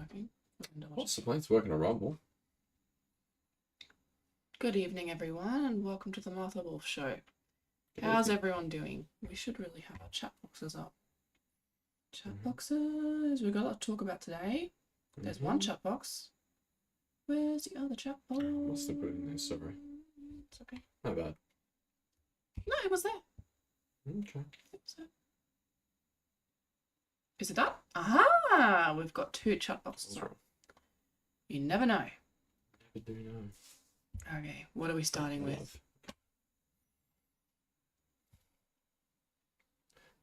working. What's the plan? It's working a rumble. Good evening, everyone, and welcome to the Martha Wolf Show. Good How's evening. everyone doing? We should really have our chat boxes up. Chat boxes. We've got a lot to talk about today. There's one chat box. Where's the other chat box? Must have put it in there, sorry. It's okay. Not bad. No, it was there. Okay. It was there. Is it that? Aha! We've got two chat boxes. What's wrong? You never know. Never do know. Okay, what are we starting with? Love.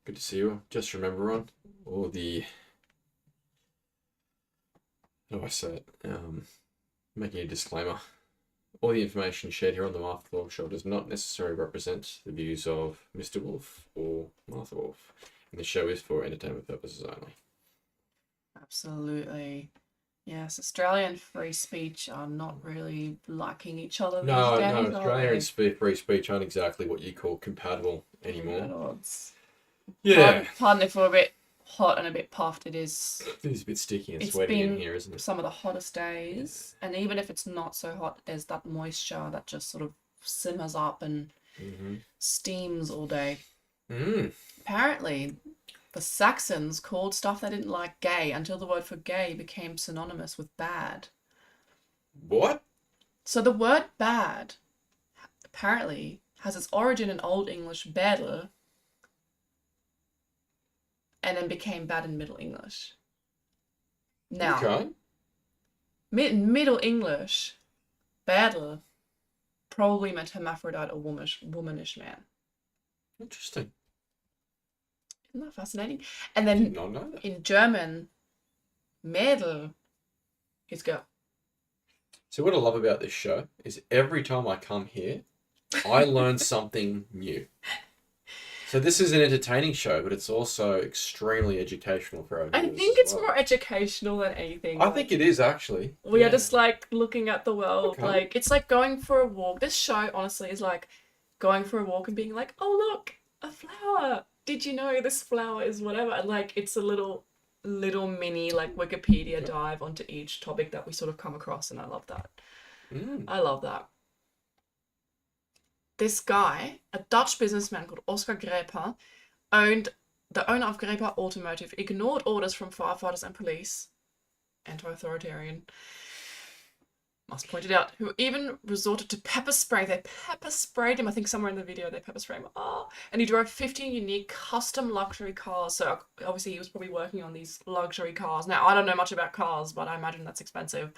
Good to see you. Just remember on all the, how do I say it? Making a disclaimer. All the information shared here on the Martha Wolf Show does not necessarily represent the views of Mr. Wolf or Martha Wolf, and the show is for entertainment purposes only. Absolutely. Yes, Australia and free speech are not really liking each other these No, days, are Australia they? and free speech aren't exactly what you call compatible At anymore. odds. Yeah, Pardon if we're a bit hot and a bit puffed. It is. it is a bit sticky and It's sweaty in been here, isn't it? some of the hottest days, and even if it's not so hot, there's that moisture that just sort of simmers up and steams all day. Apparently, the Saxons called stuff they didn't like gay until the word for gay became synonymous with bad. What? So the word bad apparently has its origin in Old English bedl and then became bad in Middle English. Now, Okay. Middle English, bedl probably meant hermaphrodite or womanish man. Interesting. Isn't that fascinating? And Did then not know that. in German, Mädel is girl. So what I love about this show is every time I come here, I learn something new. So this is an entertaining show, but it's also extremely educational for our I viewers think as it's well. more educational than anything. I think it is actually. We Yeah. are just like looking at the world. Okay. Like it's like going for a walk. This show honestly is like going for a walk and being like, oh look, a flower. Did you know this flower is whatever? And like it's a little mini like Wikipedia dive onto each topic that we sort of come across, and I love that. I love that. This guy, a Dutch businessman called Oscar Grepa, the owner of Grepa Automotive, ignored orders from firefighters and police, anti-authoritarian, must point it out, who even resorted to pepper spray. They pepper sprayed him. I think somewhere in the video they pepper sprayed him. Oh, and he drove 15 unique custom luxury cars. So obviously he was probably working on these luxury cars. Now, I don't know much about cars, but I imagine that's expensive,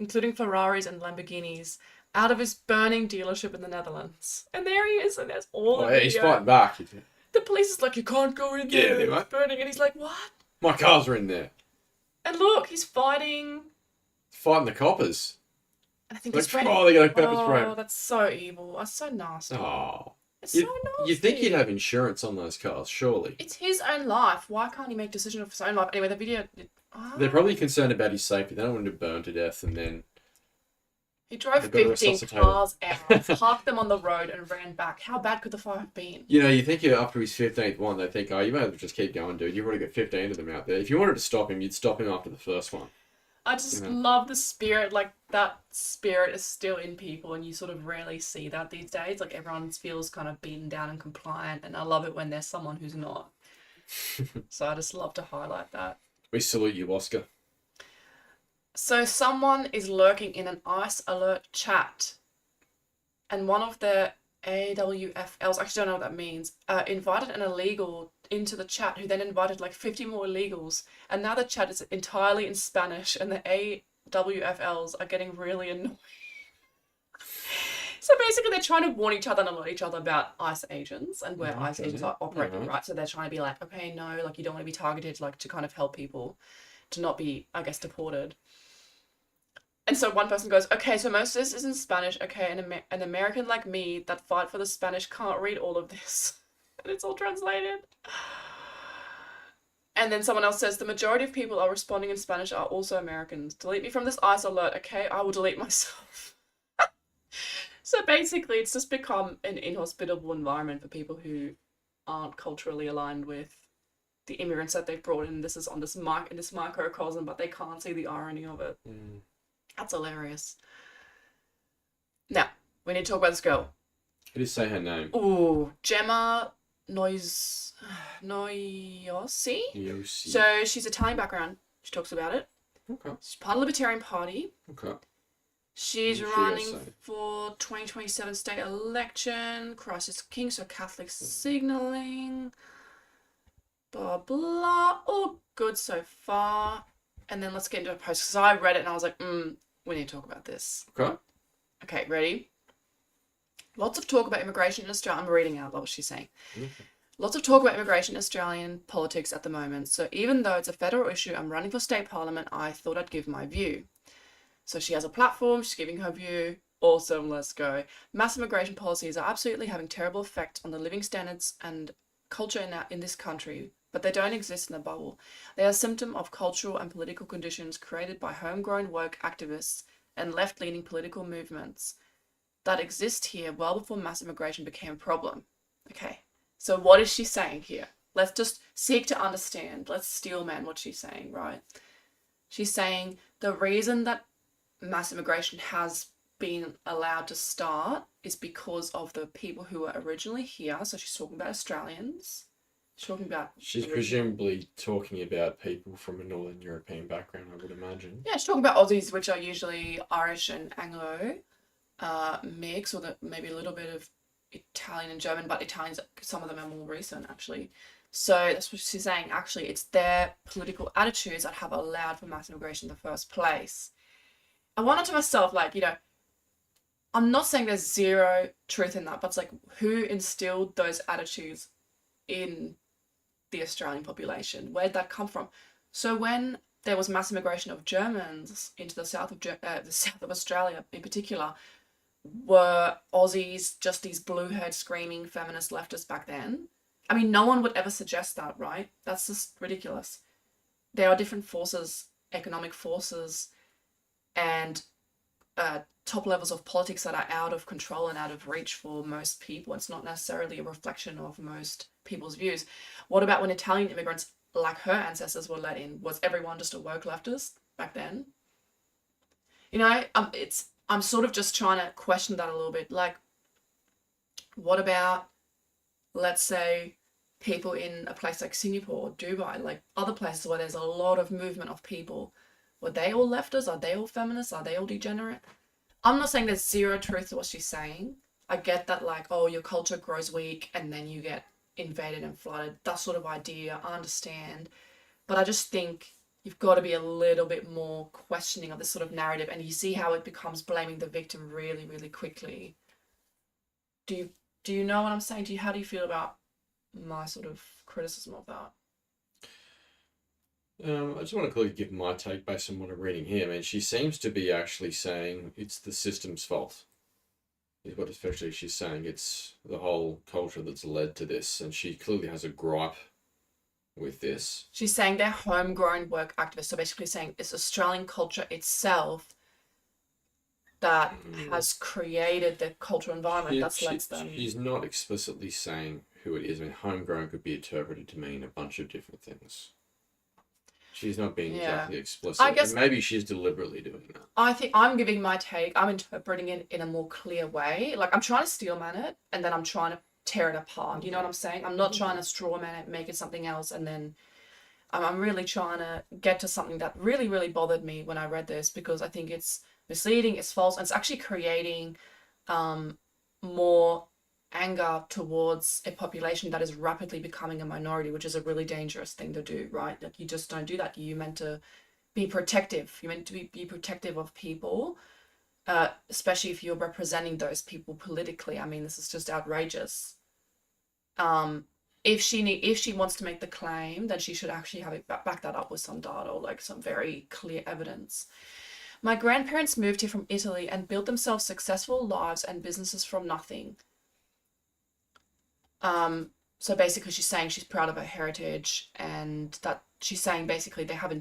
including Ferraris and Lamborghinis, out of his burning dealership in the Netherlands. And there he is, and there's all the Oh, he's video. fighting back. The police is like, you can't go in Yeah, there, they it's might. burning. And he's like, what? My cars are in there. And look, he's fighting. Fighting the coppers. And I think Like, he's spraying. oh, they're going to pepper spray Oh, him. that's so evil. That's so nasty. Oh. It's so nasty. You'd think you'd have insurance on those cars, surely. It's his own life. Why can't he make decisions of his own life? Anyway, the video... They're probably concerned about his safety. They don't want him to burn to death and then... He drove They've got to 15 resuscitate cars out, parked them on the road and ran back. How bad could the fire have been? You know, you think after his 15th one, they think, oh, you may have to just keep going, dude. You've already got 15 of them out there. If you wanted to stop him, you'd stop him after the first one. I just love the spirit. Like, that spirit is still in people, and you sort of rarely see that these days. Like, everyone feels kind of beaten down and compliant, and I love it when there's someone who's not. So I just love to highlight that. We salute you, Oscar. So someone is lurking in an ICE alert chat, and one of the AWFLs, I actually don't know what that means, invited an illegal into the chat, who then invited like 50 more illegals, and now the chat is entirely in Spanish, and the AWFLs are getting really annoyed. So basically they're trying to warn each other and alert each other about ICE agents and where ICE agents are operating, right? So they're trying to be like, okay, no, like you don't want to be targeted, like to kind of help people to not be, I guess, deported. And so one person goes, okay, so most of this is in Spanish. Okay, an American like me that fight for the Spanish can't read all of this. And it's all translated. And then someone else says, the majority of people are responding in Spanish are also Americans. Delete me from this ICE alert, okay? I will delete myself. So basically, it's just become an inhospitable environment for people who aren't culturally aligned with the immigrants that they've brought in. This is on in this microcosm, but they can't see the irony of it. That's hilarious. Now, we need to talk about this girl. How do you say her name? Ooh, Gemma Noyosi. So she's Italian background. She talks about it. Okay. She's part of the Libertarian Party. Okay. She's running for 2027 state election. Christ is King, so Catholic signaling. Blah, blah. All good so far. And then let's get into a post. Because I read it and I was like, we need to talk about this. Okay. Okay, ready? Lots of talk about immigration in Australia. I'm reading out what she's saying. Okay. Lots of talk about immigration in Australian politics at the moment. So even though it's a federal issue, I'm running for state parliament, I thought I'd give my view. So she has a platform, she's giving her view. Awesome, let's go. Mass immigration policies are absolutely having terrible effect on the living standards and culture in this country, but they don't exist in a bubble. They are a symptom of cultural and political conditions created by homegrown woke activists and left-leaning political movements that exist here well before mass immigration became a problem. Okay, so what is she saying here? Let's just seek to understand. Let's steelman what she's saying, right? She's saying the reason that mass immigration has been allowed to start is because of the people who were originally here. So she's talking about Australians. She's presumably talking about people from a Northern European background, I would imagine. Yeah, she's talking about Aussies, which are usually Irish and Anglo mix, or maybe a little bit of Italian and German, but Italians, some of them are more recent, actually. So that's what she's saying. Actually, it's their political attitudes that have allowed for mass immigration in the first place. I wondered to myself, like, I'm not saying there's zero truth in that, but it's like, who instilled those attitudes in the Australian population? Where'd that come from? So when there was mass immigration of Germans into the south of Australia in particular, were Aussies just these blue-haired screaming feminist leftists back then? I mean, no one would ever suggest that, right? That's just ridiculous. There are different forces, economic forces, and top levels of politics that are out of control and out of reach for most people. It's not necessarily a reflection of most people's views. What about when Italian immigrants, like her ancestors, were let in? Was everyone just a woke leftist back then? I'm sort of just trying to question that a little bit. Like, what about, let's say, people in a place like Singapore, Dubai, like other places where there's a lot of movement of people? Were they all leftists? Are they all feminists? Are they all degenerate? I'm not saying there's zero truth to what she's saying. I get that, like, oh, your culture grows weak and then you get invaded and flooded. That sort of idea, I understand. But I just think you've got to be a little bit more questioning of this sort of narrative. And you see how it becomes blaming the victim really, really quickly. Do you know what I'm saying? How do you feel about my sort of criticism of that? I just want to quickly give my take based on what I'm reading here. I mean, she seems to be actually saying it's the system's fault. Is what especially she's saying. It's the whole culture that's led to this, and she clearly has a gripe with this. She's saying they're homegrown work activists. So basically saying it's Australian culture itself that has created the cultural environment that's led them. She's not explicitly saying who it is. I mean, homegrown could be interpreted to mean a bunch of different things. She's not being exactly explicit. I guess, and maybe she's deliberately doing that. I think I'm giving my take. I'm interpreting it in a more clear way. Like, I'm trying to steelman it, and then I'm trying to tear it apart. You know what I'm saying? I'm not trying to strawman it, make it something else, and then I'm really trying to get to something that really, really bothered me when I read this, because I think it's misleading, it's false, and it's actually creating more anger towards a population that is rapidly becoming a minority, which is a really dangerous thing to do, right? Like, you just don't do that. You're meant to be protective. You're meant to be protective of people, especially if you're representing those people politically. I mean, this is just outrageous. If she wants to make the claim, then she should actually have it back that up with some data or like some very clear evidence. My grandparents moved here from Italy and built themselves successful lives and businesses from nothing. So basically she's saying she's proud of her heritage, and that she's saying basically they have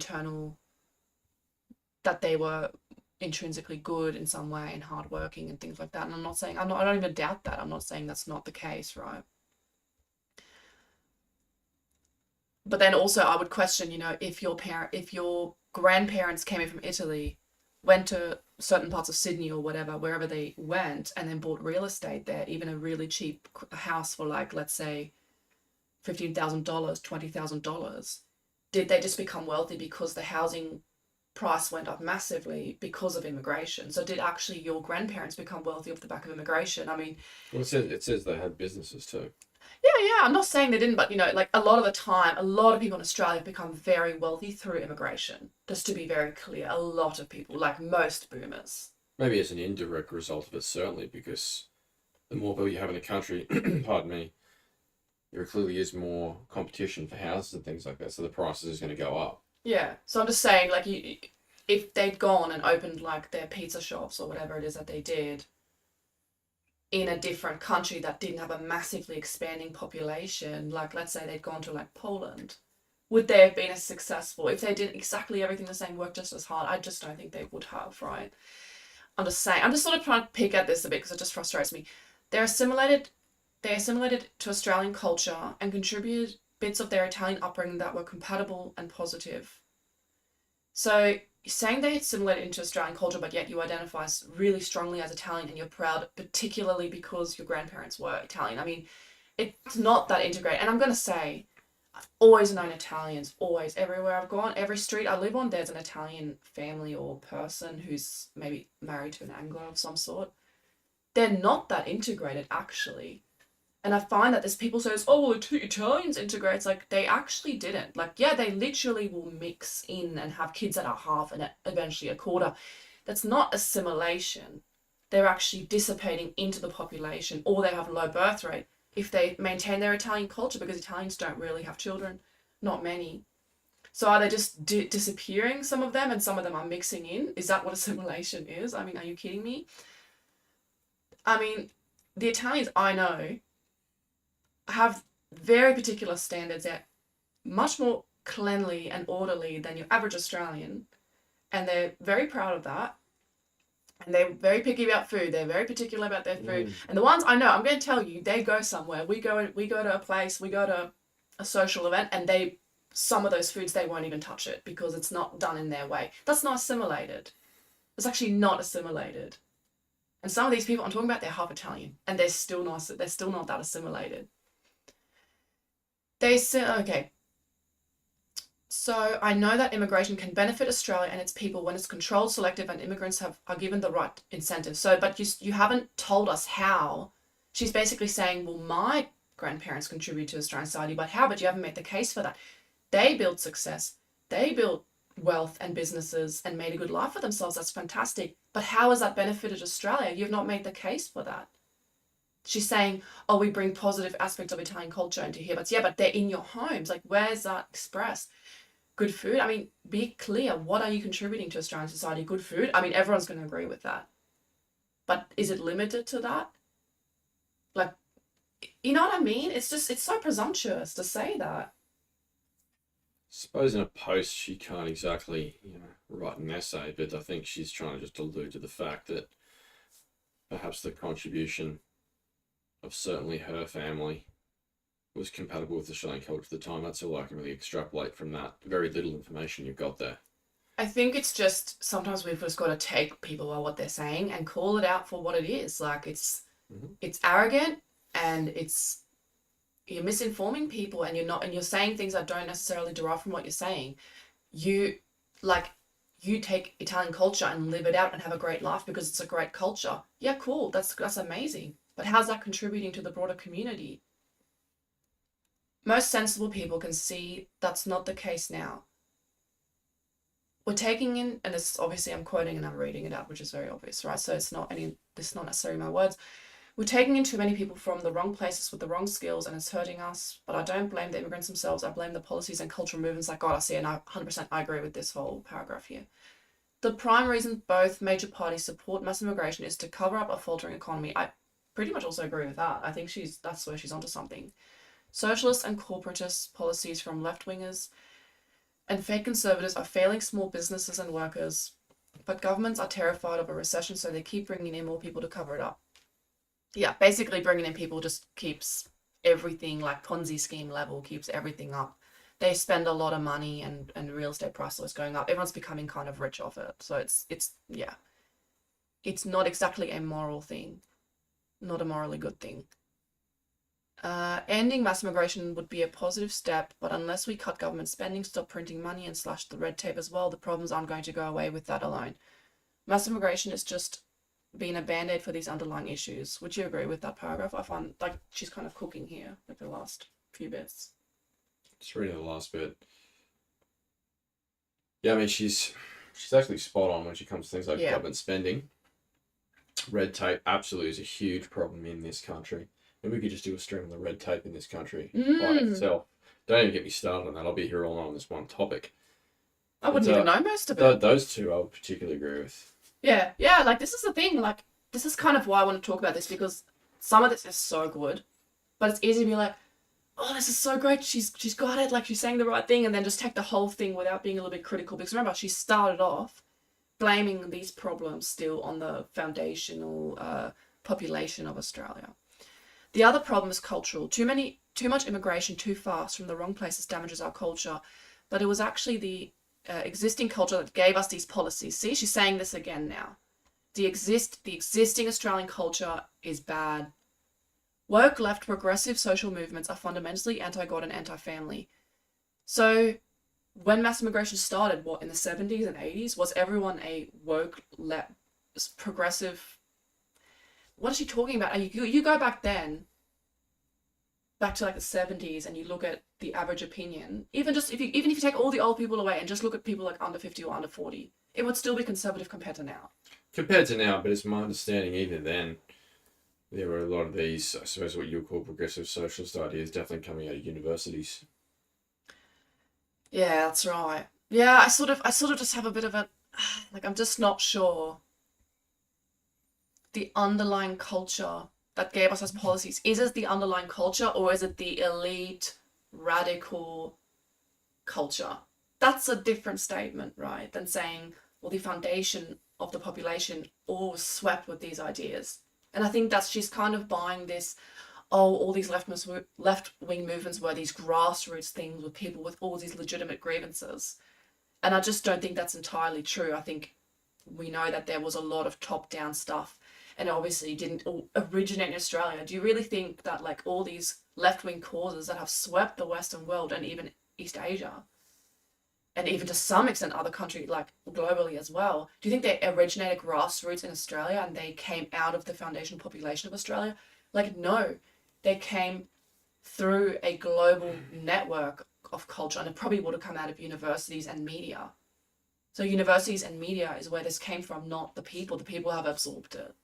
that they were intrinsically good in some way and hardworking and things like that. And I don't even doubt that. I'm not saying that's not the case, right? but then also I would question, if your grandparents came in from Italy, went to certain parts of Sydney or whatever, wherever they went, and then bought real estate there, even a really cheap house for like, let's say, $15,000, $20,000, did they just become wealthy because the housing price went up massively because of immigration? So did actually your grandparents become wealthy off the back of immigration? I mean, Well, it says they had businesses too. yeah, I'm not saying they didn't, but like a lot of the time, a lot of people in Australia have become very wealthy through immigration. Just to be very clear, a lot of people, like most boomers. Maybe as an indirect result of it, certainly, because the more people you have in a country, pardon me, there clearly is more competition for houses and things like that, so the prices is going to go up. Yeah, so I'm just saying, like, if they'd gone and opened like their pizza shops or whatever it is that they did in a different country that didn't have a massively expanding population, like let's say they'd gone to like Poland, would they have been as successful if they did exactly everything the same, work just as hard? I just don't think they would have, right? I'm just saying, I'm just sort of trying to pick at this a bit because it just frustrates me. They're assimilated, they assimilated to Australian culture and contributed bits of their Italian upbringing that were compatible and positive. So saying they assimilated into Australian culture, but yet you identify really strongly as Italian and you're proud, particularly because your grandparents were Italian. I mean, it's not that integrated. And I'm going to say, I've always known Italians, always, everywhere I've gone, every street I live on, there's an Italian family or person who's maybe married to an Anglo of some sort. They're not that integrated, actually. And I find that there's people say, oh, well, Italians integrate. It's like, they actually didn't. Like, yeah, they literally will mix in and have kids that are half and eventually a quarter. That's not assimilation. They're actually dissipating into the population, or they have a low birth rate if they maintain their Italian culture, because Italians don't really have children, not many. So are they just disappearing, some of them, and some of them are mixing in? Is that what assimilation is? I mean, are you kidding me? I mean, the Italians I know have very particular standards. They're much more cleanly and orderly than your average Australian, and they're very proud of that. And they're very picky about food. They're very particular about their food. And the ones I know, I'm going to tell you, they go somewhere. We go to a place, we go to a social event, and some of those foods, they won't even touch it because it's not done in their way. That's not assimilated. It's actually not assimilated. And some of these people I'm talking about, they're half Italian, and they're still not that assimilated. They say, okay, so I know that immigration can benefit Australia and its people when it's controlled, selective, and immigrants are given the right incentives. So, but you haven't told us how. She's basically saying, well, my grandparents contribute to Australian society, but how? But you haven't made the case for that. They built success. They built wealth and businesses and made a good life for themselves. That's fantastic. But how has that benefited Australia? You've not made the case for that. She's saying, oh, we bring positive aspects of Italian culture into here. But yeah, but they're in your homes. Like, where's that expressed? Good food? I mean, be clear. What are you contributing to Australian society? Good food? I mean, everyone's going to agree with that. But is it limited to that? Like, you know what I mean? It's so presumptuous to say that. Suppose in a post she can't exactly, write an essay, but I think she's trying to just allude to the fact that perhaps the contribution of certainly her family was compatible with Australian culture at the time. That's all I can really extrapolate from that very little information you've got there. I think it's just sometimes we've just got to take people by what they're saying and call it out for what it is. Like it's arrogant, and you're misinforming people, and you're saying things that don't necessarily derive from what you're saying. You take Italian culture and live it out and have a great life because it's a great culture. Yeah, cool. That's amazing. But how's that contributing to the broader community? Most sensible people can see that's not the case now. We're taking in, and it's obviously I'm quoting and I'm reading it out, which is very obvious, right? So this is not necessarily my words. We're taking in too many people from the wrong places with the wrong skills, and it's hurting us. But I don't blame the immigrants themselves. I blame the policies and cultural movements that got us here. And I 100% I agree with this whole paragraph here. The prime reason both major parties support mass immigration is to cover up a faltering economy. I pretty much also agree with that. I think that's where she's onto something. Socialist and corporatist policies from left-wingers and fake conservatives are failing small businesses and workers, but governments are terrified of a recession, so they keep bringing in more people to cover it up. Yeah, basically bringing in people just keeps everything, like Ponzi scheme level, keeps everything up. they spend a lot of money and real estate prices is going up. Everyone's becoming kind of rich off it. So yeah. It's not exactly a moral thing. Not a morally good thing. Ending mass immigration would be a positive step, but unless we cut government spending, stop printing money, and slash the red tape as well, the problems aren't going to go away with that alone. Mass immigration is just being a band-aid for these underlying issues. Would you agree with that paragraph? I find like she's kind of cooking here, like the last few bits. Just reading the last bit. Yeah, I mean she's actually spot on when she comes to things like government spending. Red tape absolutely is a huge problem in this country. And we could just do a stream on the red tape in this country by itself. Don't even get me started on that. I'll be here all night on this one topic. I wouldn't even know most of it. Those two I would particularly agree with. Yeah, like this is the thing. Like this is kind of why I want to talk about this, because some of this is so good, but it's easy to be like, oh, this is so great. She's got it. Like she's saying the right thing, and then just take the whole thing without being a little bit critical. Because remember, she started off blaming these problems still on the foundational population of Australia. The other problem is cultural. Too much immigration too fast from the wrong places damages our culture, but it was actually the existing culture that gave us these policies. See, she's saying this again now. The existing Australian culture is bad. Woke left progressive social movements are fundamentally anti-God and anti-family. So when mass immigration started, what, in the 70s and 80s, was everyone a woke left progressive? What is she talking about? You go back then, back to like the 70s, and you look at the average opinion, even if you take all the old people away and just look at people like under 50 or under 40, it would still be conservative compared to now. But it's my understanding even then, there were a lot of these, I suppose what you would call progressive socialist ideas definitely coming out of universities. Yeah, that's right. Yeah, I sort of just have a bit of a, like, I'm just not sure the underlying culture that gave us those policies. Is it the underlying culture, or is it the elite, radical culture? That's a different statement, right, than saying, well, the foundation of the population all was swept with these ideas. And I think she's kind of buying this, oh, all these left-wing movements were these grassroots things with people with all these legitimate grievances. And I just don't think that's entirely true. I think we know that there was a lot of top-down stuff, and obviously didn't all originate in Australia. Do you really think that like all these left-wing causes that have swept the Western world and even East Asia, and even to some extent other countries, like globally as well, do you think they originated grassroots in Australia and they came out of the foundational population of Australia? Like, no, they came through a global network of culture, and it probably would have come out of universities and media. So universities and media is where this came from, not the people. The people have absorbed it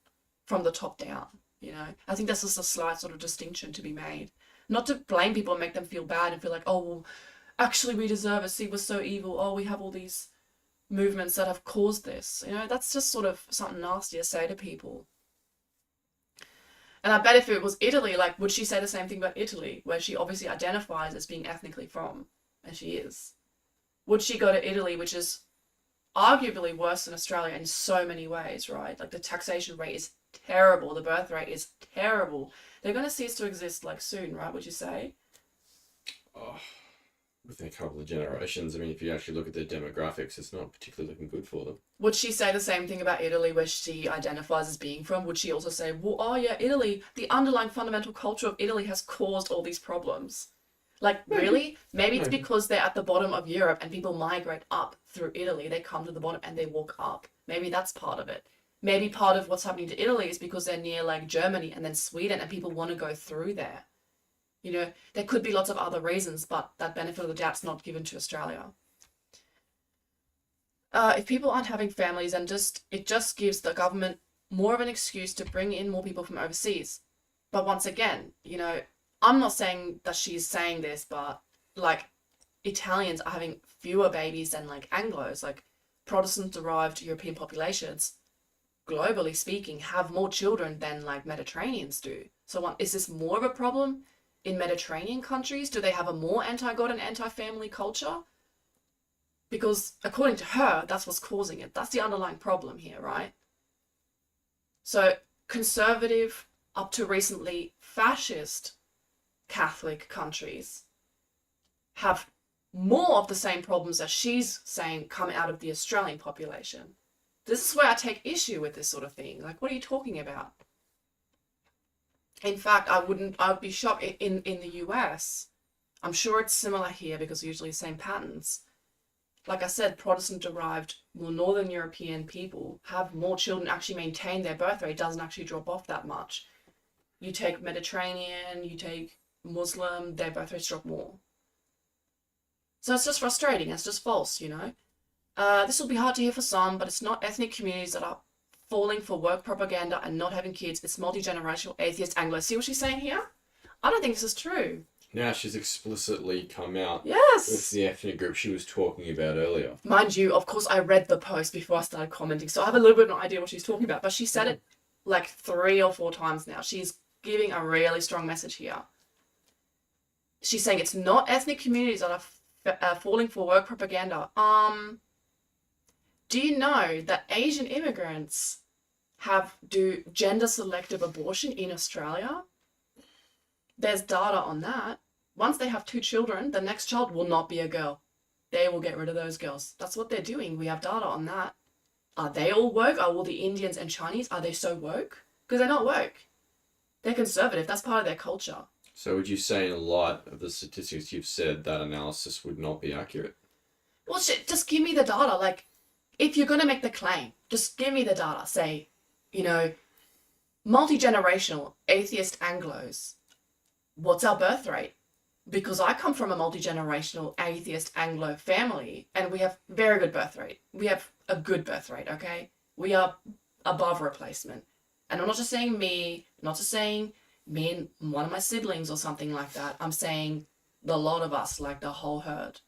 from the top down, you know? I think that's just a slight sort of distinction to be made. Not to blame people and make them feel bad and feel like, oh, well, actually we deserve it. See, we're so evil. Oh, we have all these movements that have caused this. You know, that's just sort of something nasty to say to people. And I bet if it was Italy, like, would she say the same thing about Italy, where she obviously identifies as being ethnically from, and she is? Would she go to Italy, which is arguably worse than Australia in so many ways, right? Like, the taxation rate is terrible. The birth rate is terrible. They're going to cease to exist, like, soon, right? Would you say? Oh, within a couple of generations. I mean, if you actually look at their demographics, it's not particularly looking good for them. Would she say the same thing about Italy, where she identifies as being from? Would she also say, well, oh yeah, Italy, the underlying fundamental culture of Italy has caused all these problems? Like, really? Maybe it's because they're at the bottom of Europe and people migrate up through Italy. They come to the bottom and they walk up. Maybe that's part of it. Maybe part of what's happening to Italy is because they're near like Germany and then Sweden, and people want to go through there. You know, there could be lots of other reasons, but that benefit of the doubt's not given to Australia. If people aren't having families, and it just gives the government more of an excuse to bring in more people from overseas. But once again, you know, I'm not saying that she's saying this, but like Italians are having fewer babies than like Anglos, like Protestant-derived European populations, globally speaking, have more children than like Mediterraneans do. So is this more of a problem in Mediterranean countries? Do they have a more anti-God and anti-family culture? Because according to her, that's what's causing it. That's the underlying problem here, right? So conservative, up to recently fascist Catholic countries have more of the same problems that she's saying come out of the Australian population. This is where I take issue with this sort of thing. Like, what are you talking about? In fact, I'd be shocked in the US. I'm sure it's similar here because usually the same patterns. Like I said, Protestant-derived, more Northern European people have more children actually maintain their birth rate. It doesn't actually drop off that much. You take Mediterranean, you take Muslim, their birth rates drop more. So it's just frustrating. It's just false, you know. This will be hard to hear for some, but it's not ethnic communities that are falling for woke propaganda and not having kids. It's multi-generational atheist Anglo. See what she's saying here? I don't think this is true. Now she's explicitly come out Yes. with the ethnic group she was talking about earlier. Mind you, of course, I read the post before I started commenting, so I have a little bit of an idea what she's talking about. But she said it like 3 or 4 times now. She's giving a really strong message here. She's saying it's not ethnic communities that are falling for woke propaganda. Do you know that Asian immigrants do gender selective abortion in Australia? There's data on that. Once they have 2 children, the next child will not be a girl. They will get rid of those girls. That's what they're doing. We have data on that. Are they all woke? Are all the Indians and Chinese, are they so woke? Because they're not woke. They're conservative. That's part of their culture. So would you say in light of the statistics you've said that analysis would not be accurate? Well, shit, just give me the data. Like, if you're going to make the claim, just give me the data. Say, you know, multi-generational atheist Anglos, what's our birth rate? Because I come from a multi-generational atheist Anglo family and we have very good birth rate. We have a good birth rate, okay? We are above replacement. And I'm not just saying me, not just saying me and one of my siblings or something like that. I'm saying the lot of us, like the whole herd.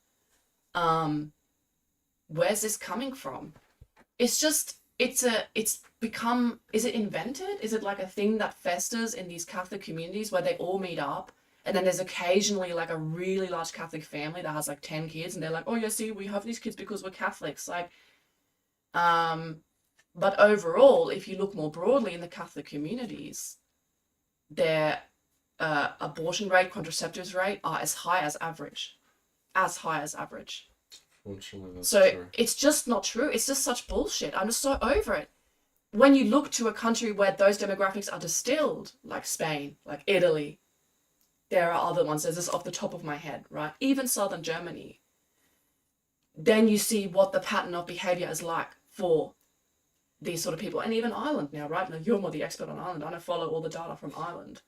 Where's this coming from? It's just, it's become, is it invented? Is it like a thing that festers in these Catholic communities where they all meet up? And then there's occasionally like a really large Catholic family that has like 10 kids and they're like, oh yeah, see, we have these kids because we're Catholics. Like, but overall, if you look more broadly in the Catholic communities, their abortion rate, contraceptives rate are as high as average. As high as average. Fortunately, that's So true. it's just not true. It's just such bullshit. I'm just so over it. When you look to a country where those demographics are distilled, like Spain, like Italy, there are other ones. There's this off the top of my head, right? Even southern Germany. Then you see what the pattern of behavior is like for these sort of people. And even Ireland now, right? Now, you're more the expert on Ireland. I don't follow all the data from Ireland.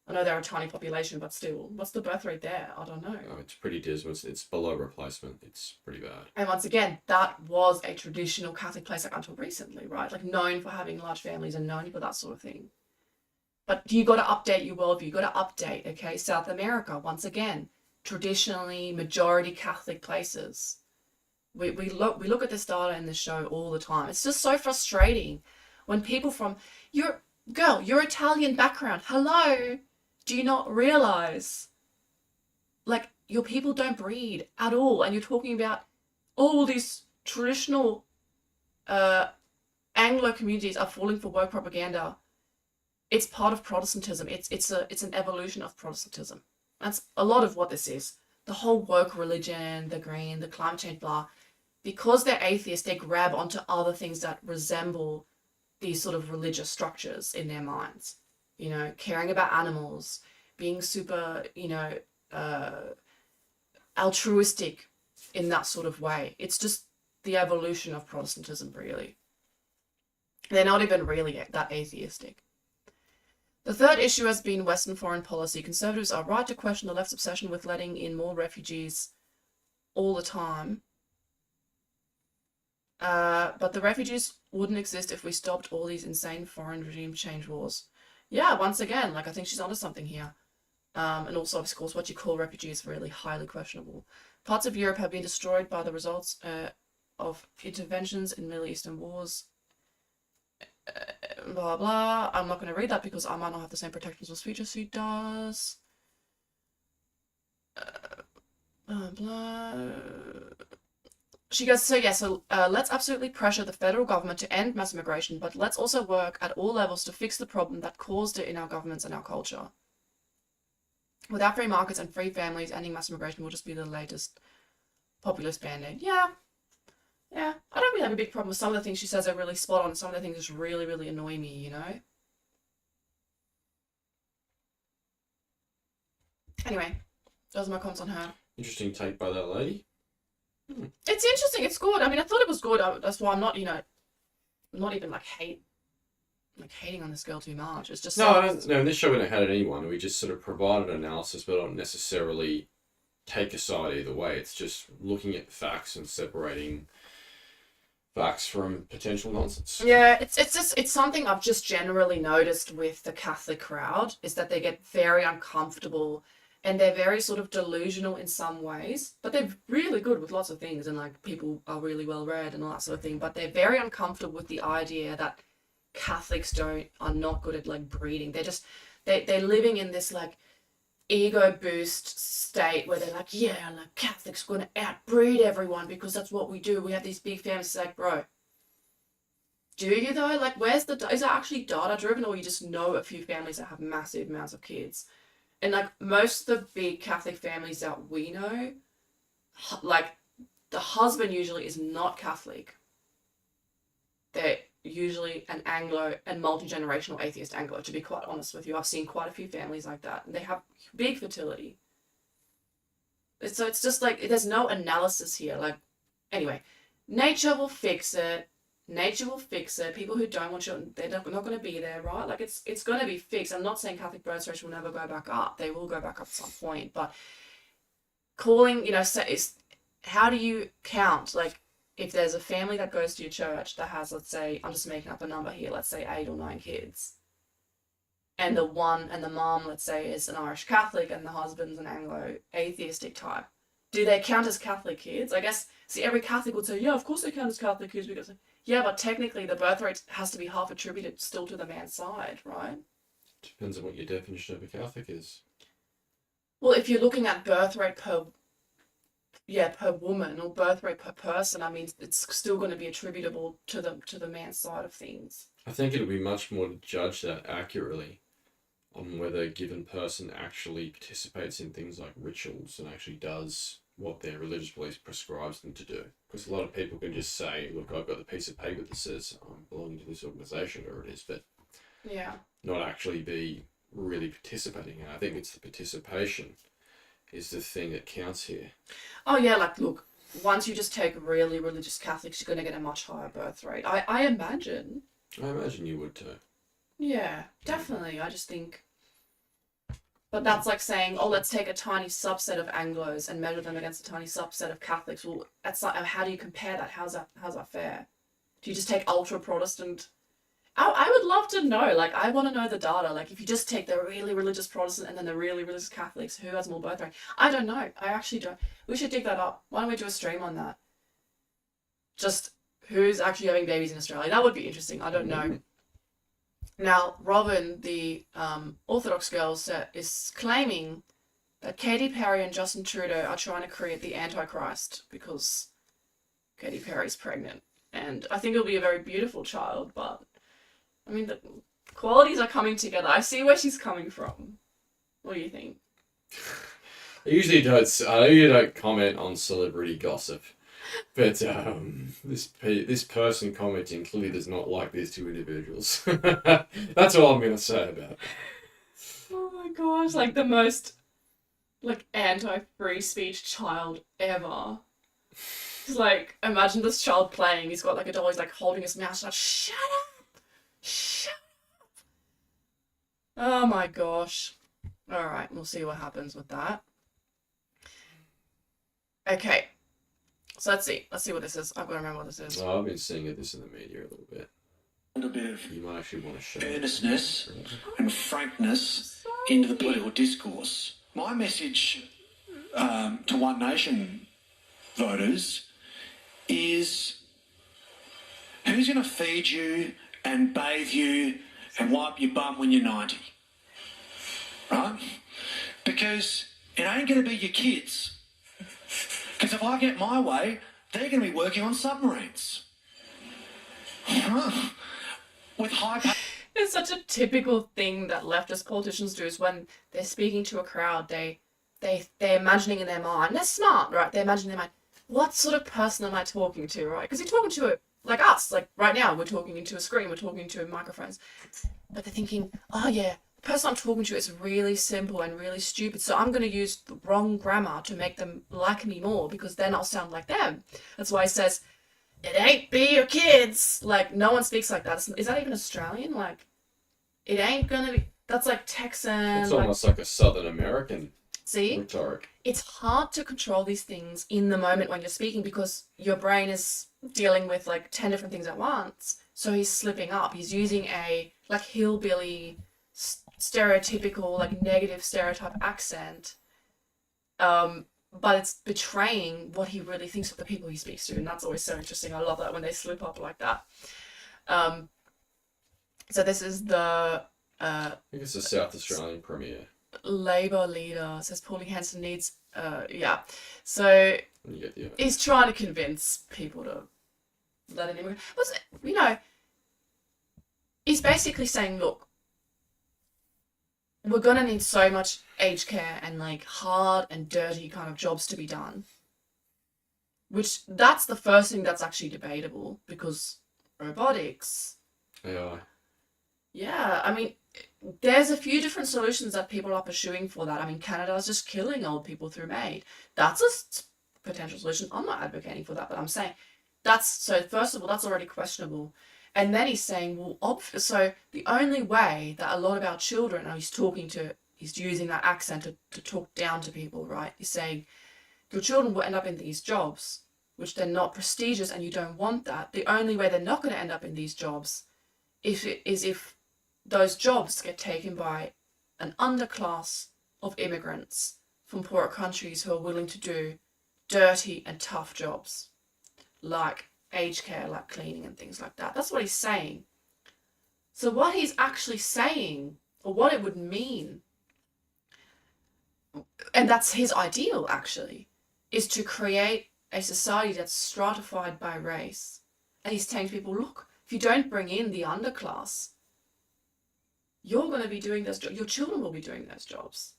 I know they're a tiny population, but still, what's the birth rate there? I don't know. Oh, it's pretty dismal. It's below replacement. It's pretty bad. And once again, that was a traditional Catholic place like until recently, right? Like known for having large families and known for that sort of thing. But you got to update your worldview. You got to update, okay? South America, once again, traditionally majority Catholic places. We look at this data in the show all the time. It's just so frustrating when people from your Italian background, hello, do you not realize like your people don't breed at all? And you're talking about all these traditional Anglo communities are falling for woke propaganda. It's part of Protestantism. It's an evolution of Protestantism. That's a lot of what this is. The whole woke religion, the green, the climate change, blah. Because they're atheists, they grab onto other things that resemble these sort of religious structures in their minds. You know, caring about animals, being super, altruistic in that sort of way. It's just the evolution of Protestantism, really. They're not even really that atheistic. The third issue has been Western foreign policy. Conservatives are right to question the left's obsession with letting in more refugees all the time. But the refugees wouldn't exist if we stopped all these insane foreign regime change wars. Yeah, once again, like I think she's onto something here. And also, of course, what you call refugees is really highly questionable. Parts of Europe have been destroyed by the results of interventions in Middle Eastern wars. Blah, blah. I'm not going to read that because I might not have the same protections of speech as she does. Blah. She goes, so let's absolutely pressure the federal government to end mass immigration, but let's also work at all levels to fix the problem that caused it in our governments and our culture. Without free markets and free families, ending mass immigration will just be the latest populist band-aid. Yeah. I don't really have a big problem with some of the things she says are really spot on. Some of the things just really, really annoy me, you know? Anyway, those are my comments on her. Interesting take by that lady. It's interesting. It's good. I mean, I thought it was good. That's why I'm not, not even hating on this girl too much. It's just no, in this show we don't hate anyone. We just sort of provided an analysis, but don't necessarily take a side either way. It's just looking at the facts and separating facts from potential nonsense. Yeah, it's something I've just generally noticed with the Catholic crowd is that they get very uncomfortable and they're very sort of delusional in some ways, but they're really good with lots of things and like people are really well read and all that sort of thing, but they're very uncomfortable with the idea that Catholics are not good at like breeding. They're living in this like ego boost state where they're like, yeah, like Catholics are going to outbreed everyone because that's what we do. We have these big families. It's like, bro, do you though? Like, is it actually data driven, or you just know a few families that have massive amounts of kids? And like most of the big Catholic families that we know, like the husband usually is not Catholic. They're usually an Anglo and multi-generational atheist Anglo, to be quite honest with you. I've seen quite a few families like that, and they have big fertility. So it's just like, there's no analysis here. Like, anyway, nature will fix it. People who don't want children, they're not going to be there, right? Like, it's going to be fixed. I'm not saying Catholic birth rates will never go back up. They will go back up at some point. But calling, how do you count? Like, if there's a family that goes to your church that has, let's say, I'm just making up a number here, let's say 8 or 9 kids, and the mom, let's say, is an Irish Catholic and the husband's an Anglo atheistic type, do they count as Catholic kids? I guess, see, every Catholic would say, yeah, of course they count as Catholic kids, because, yeah, but technically the birth rate has to be half attributed still to the man's side, right? Depends on what your definition of a Catholic is. Well, if you're looking at birth rate per woman or birth rate per person, I mean, it's still going to be attributable to the man's side of things. I think it'll be much more to judge that accurately on whether a given person actually participates in things like rituals and actually does what their religious beliefs prescribes them to do. Because a lot of people can just say, look, I've got the piece of paper that says I'm belonging to this organisation, or it is, but not actually be really participating. And I think it's the participation is the thing that counts here. Oh yeah, like look, once you just take really religious Catholics, you're going to get a much higher birth rate. I imagine. I imagine you would too. Yeah, definitely. I just think... But that's like saying, oh, let's take a tiny subset of Anglos and measure them against a tiny subset of Catholics. Well, that's like, how do you compare that? How's that fair? Do you just take ultra-Protestant... I would love to know. Like, I want to know the data. Like, if you just take the really religious Protestant and then the really religious Catholics, who has more birth rate? I don't know. I actually don't. We should dig that up. Why don't we do a stream on that? Just who's actually having babies in Australia. That would be interesting. I don't know. Now, Robin, the Orthodox girl, is claiming that Katy Perry and Justin Trudeau are trying to create the Antichrist because Katy Perry's pregnant. And I think it'll be a very beautiful child, but... I mean, the qualities are coming together. I see where she's coming from. What do you think? I usually don't comment on celebrity gossip, but this person commenting clearly does not like these two individuals. That's all I'm gonna say about it. Oh my gosh, like the most anti-free speech child ever. It's like, imagine this child playing. He's got like a doll. He's like holding his mouth. Like, shut up. Shut up! Oh my gosh. Alright, we'll see what happens with that. Okay. So let's see. Let's see what this is. I've got to remember what this is. Well, I've been seeing this in the media a little bit. A bit of you might actually want to show earnestness and frankness into the political discourse. My message to One Nation voters is, who's going to feed you and bathe you and wipe your bum when you're 90? Right? Because it ain't going to be your kids. Because if I get my way, they're going to be working on submarines. With high pay. It's such a typical thing that leftist politicians do, is when they're speaking to a crowd, they're imagining in their mind, they're smart, right? They're imagining in their mind, what sort of person am I talking to, right? Because you're talking to it like us, like right now, we're talking into a screen, we're talking into microphones. But they're thinking, oh yeah, the person I'm talking to is really simple and really stupid, so I'm going to use the wrong grammar to make them like me more because then I'll sound like them. That's why he says, it ain't be your kids. Like, no one speaks like that. Is that even Australian? Like, it ain't gonna be. That's like Texan. It's almost like a Southern American See? rhetoric. It's hard to control these things in the moment when you're speaking because your brain is dealing with like 10 different things at once. So he's slipping up. He's using a like hillbilly, stereotypical, like negative stereotype accent. But it's betraying what he really thinks of the people he speaks to, and that's always so interesting. I love that when they slip up like that. So this is the I think it's the South Australian Premier. Labour leader says Pauline Hanson needs, yeah. So You get the he's trying to convince people to let an immigrant. You know, he's basically saying, look, we're gonna need so much aged care and like hard and dirty kind of jobs to be done. Which that's the first thing that's actually debatable because robotics. AI. Yeah, I mean, there's a few different solutions that people are pursuing for that. I mean, Canada's just killing old people through MAID. That's a potential solution. I'm not advocating for that, but I'm saying so first of all, that's already questionable. And then he's saying, well, so the only way that a lot of our children, and he's using that accent to talk down to people, right? He's saying, your children will end up in these jobs, which they're not prestigious and you don't want that. The only way they're not going to end up in these jobs is if those jobs get taken by an underclass of immigrants from poorer countries who are willing to do dirty and tough jobs, like aged care, like cleaning and things like that. That's what he's saying. So what he's actually saying, or what it would mean, and that's his ideal actually, is to create a society that's stratified by race. And he's telling people, look, if you don't bring in the underclass, you're going to be doing those jobs. Your children will be doing those jobs.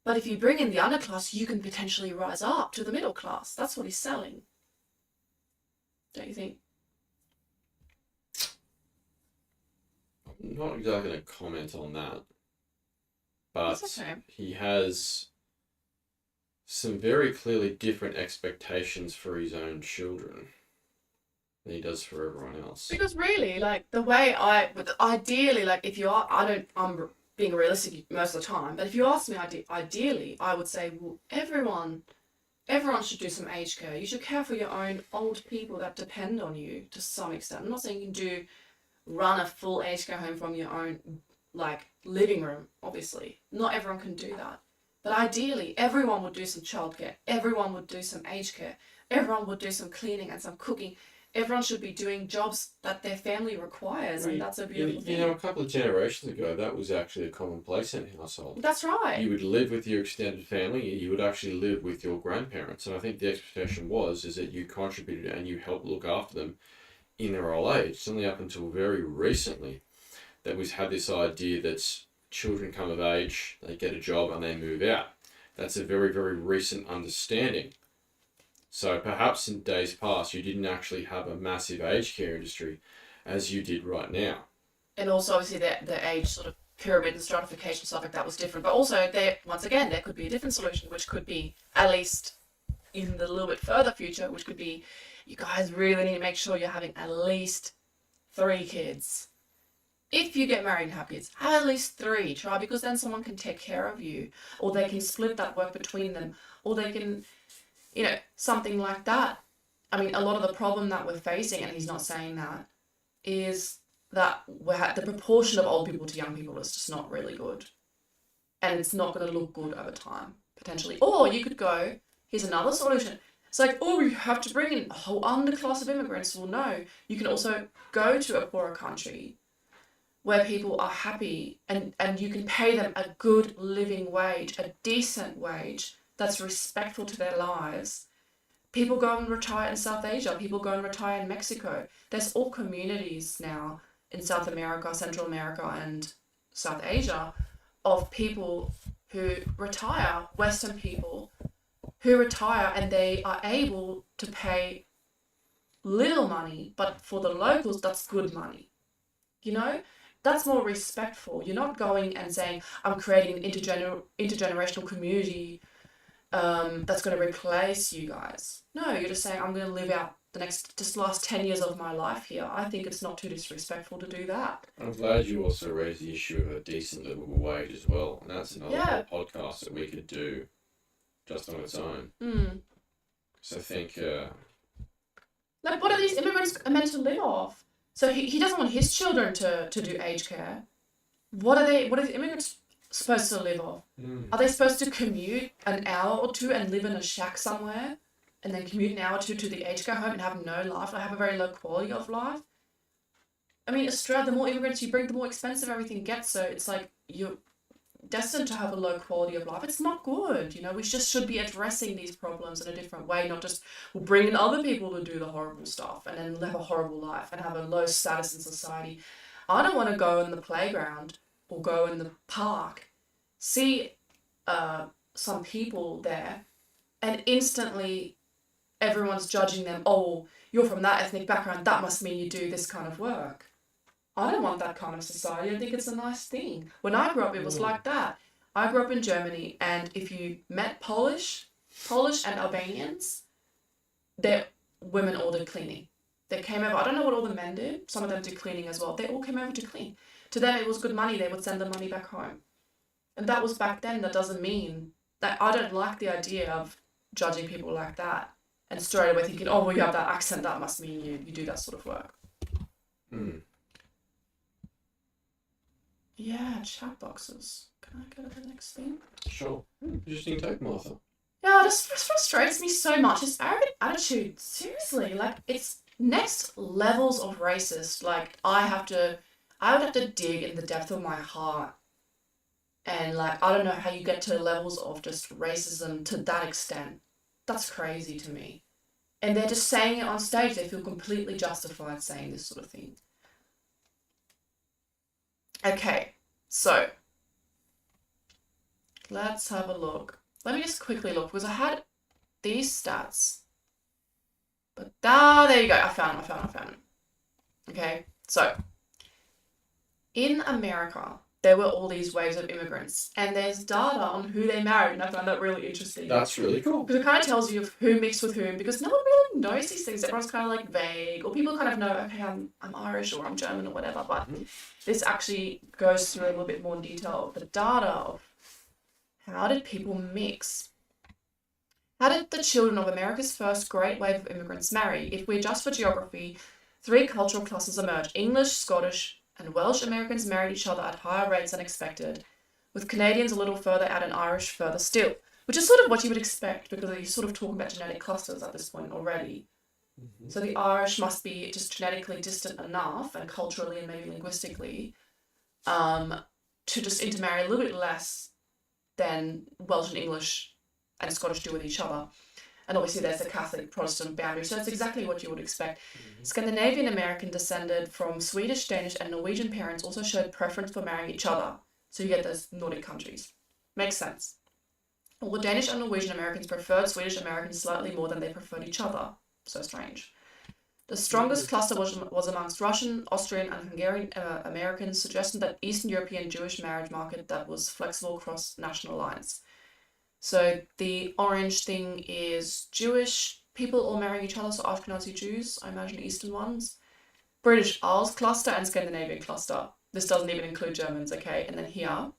But if you bring in the underclass, you can potentially rise up to the middle class. That's what he's selling. Don't you think? I'm not exactly going to comment on that. But That's okay. he has some very clearly different expectations for his own children than he does for everyone else. Because really, like, the way ideally, like, if you are, I'm being realistic most of the time, but if you ask me ideally, I would say, well, everyone should do some aged care. You should care for your own old people that depend on you to some extent. I'm not saying you can run a full aged care home from your own, like, living room, obviously. Not everyone can do that. But ideally, everyone would do some childcare. Everyone would do some aged care. Everyone would do some cleaning and some cooking. Everyone should be doing jobs that their family requires, and that's a beautiful thing. You know, a couple of generations ago, that was actually a commonplace in a household. That's right. You would live with your extended family. You would actually live with your grandparents, and I think the expectation is that you contributed and you helped look after them in their old age. It's only up until very recently that we've had this idea that children come of age, they get a job, and they move out. That's a very, very recent understanding. So perhaps in days past, you didn't actually have a massive aged care industry as you did right now. And also, obviously, the age sort of pyramid and stratification stuff like that was different. But also, once again, there could be a different solution, which could be, at least in the little bit further future, which could be, you guys really need to make sure you're having at least 3 kids. If you get married and have kids, have at least 3. Try, because then someone can take care of you, or they can split that work between them, or they can, you know, something like that. I mean, a lot of the problem that we're facing, and he's not saying that, is that the proportion of old people to young people is just not really good. And it's not going to look good over time, potentially. Or you could go, here's another solution. It's like, oh, we have to bring in a whole underclass of immigrants. Well, no, you can also go to a poorer country where people are happy and you can pay them a good living wage, a decent wage that's respectful to their lives. People go and retire in South Asia. People go and retire in Mexico. There's all communities now in South America, Central America, and South Asia of people who retire, Western people, who retire and they are able to pay little money, but for the locals, that's good money. You know, that's more respectful. You're not going and saying, I'm creating an intergenerational community that's going to replace you guys. No, you're just saying, I'm going to live out the last 10 years of my life here. I think it's not too disrespectful to do that. I'm glad you also raised the issue of a decent livable wage as well. And that's another whole podcast that we could do just on its own. So I think... like, what are these immigrants meant to live off? So he doesn't want his children to do aged care. What are the immigrants supposed to live off? Are they supposed to commute an hour or two and live in a shack somewhere? And then commute an hour or two to the aged care home and have no life, or have a very low quality of life? I mean, Australia, the more immigrants you bring, the more expensive everything gets. So it's like you're destined to have a low quality of life. It's not good. You know, we just should be addressing these problems in a different way, not just bring in other people to do the horrible stuff and then live a horrible life and have a low status in society. I don't want to go in the playground or go in the park, see some people there, and instantly everyone's judging them. Oh, you're from that ethnic background, that must mean you do this kind of work. I don't want that kind of society. I think it's a nice thing. When I grew up, it was like that. I grew up in Germany, and if you met Polish and Albanians, their women all did cleaning. They came over. I don't know what all the men did. Some of them did cleaning as well. They all came over to clean. To them, it was good money. They would send the money back home. And that was back then. That doesn't mean that I don't like the idea of judging people like that and straight away thinking, oh, well, you have that accent, that must mean you do that sort of work. Yeah, chat boxes. Can I go to the next thing? Sure. Interesting take, Martha. Yeah, this frustrates me so much. This arrogant attitude. Seriously, like, it's next levels of racist. Like, I would have to dig in the depth of my heart. And, like, I don't know how you get to levels of just racism to that extent. That's crazy to me. And they're just saying it on stage. They feel completely justified saying this sort of thing. Okay, so let's have a look. Let me just quickly look, because I had these stats. But there you go. I found them. Okay, so in America, there were all these waves of immigrants, and there's data on who they married, and I found that really interesting. That's really cool. Because it kind of tells you who mixed with whom, because no one really knows these things. Everyone's kind of like vague, or people kind of know, okay, I'm Irish or I'm German or whatever, but this actually goes through a little bit more in detail of the data of how did people mix. How did the children of America's first great wave of immigrants marry? If we adjust for geography, 3 cultural clusters emerge. English, Scottish, and Welsh Americans married each other at higher rates than expected, with Canadians a little further out and Irish further still, which is sort of what you would expect because you're sort of talking about genetic clusters at this point already. So the Irish must be just genetically distant enough, and culturally and maybe linguistically, to just intermarry a little bit less than Welsh and English and Scottish do with each other. And obviously there's a Catholic Protestant boundary, so that's exactly what you would expect. Scandinavian American descended from Swedish, Danish, and Norwegian parents also showed preference for marrying each other. So you get those Nordic countries. Makes sense. Although Danish and Norwegian Americans preferred Swedish Americans slightly more than they preferred each other. So strange. The strongest cluster was amongst Russian, Austrian, and Hungarian Americans, suggesting that Eastern European Jewish marriage market that was flexible across national lines. So the orange thing is Jewish people all marrying each other, so Ashkenazi Jews, I imagine Eastern ones. British Isles cluster and Scandinavian cluster. This doesn't even include Germans, okay? And then here,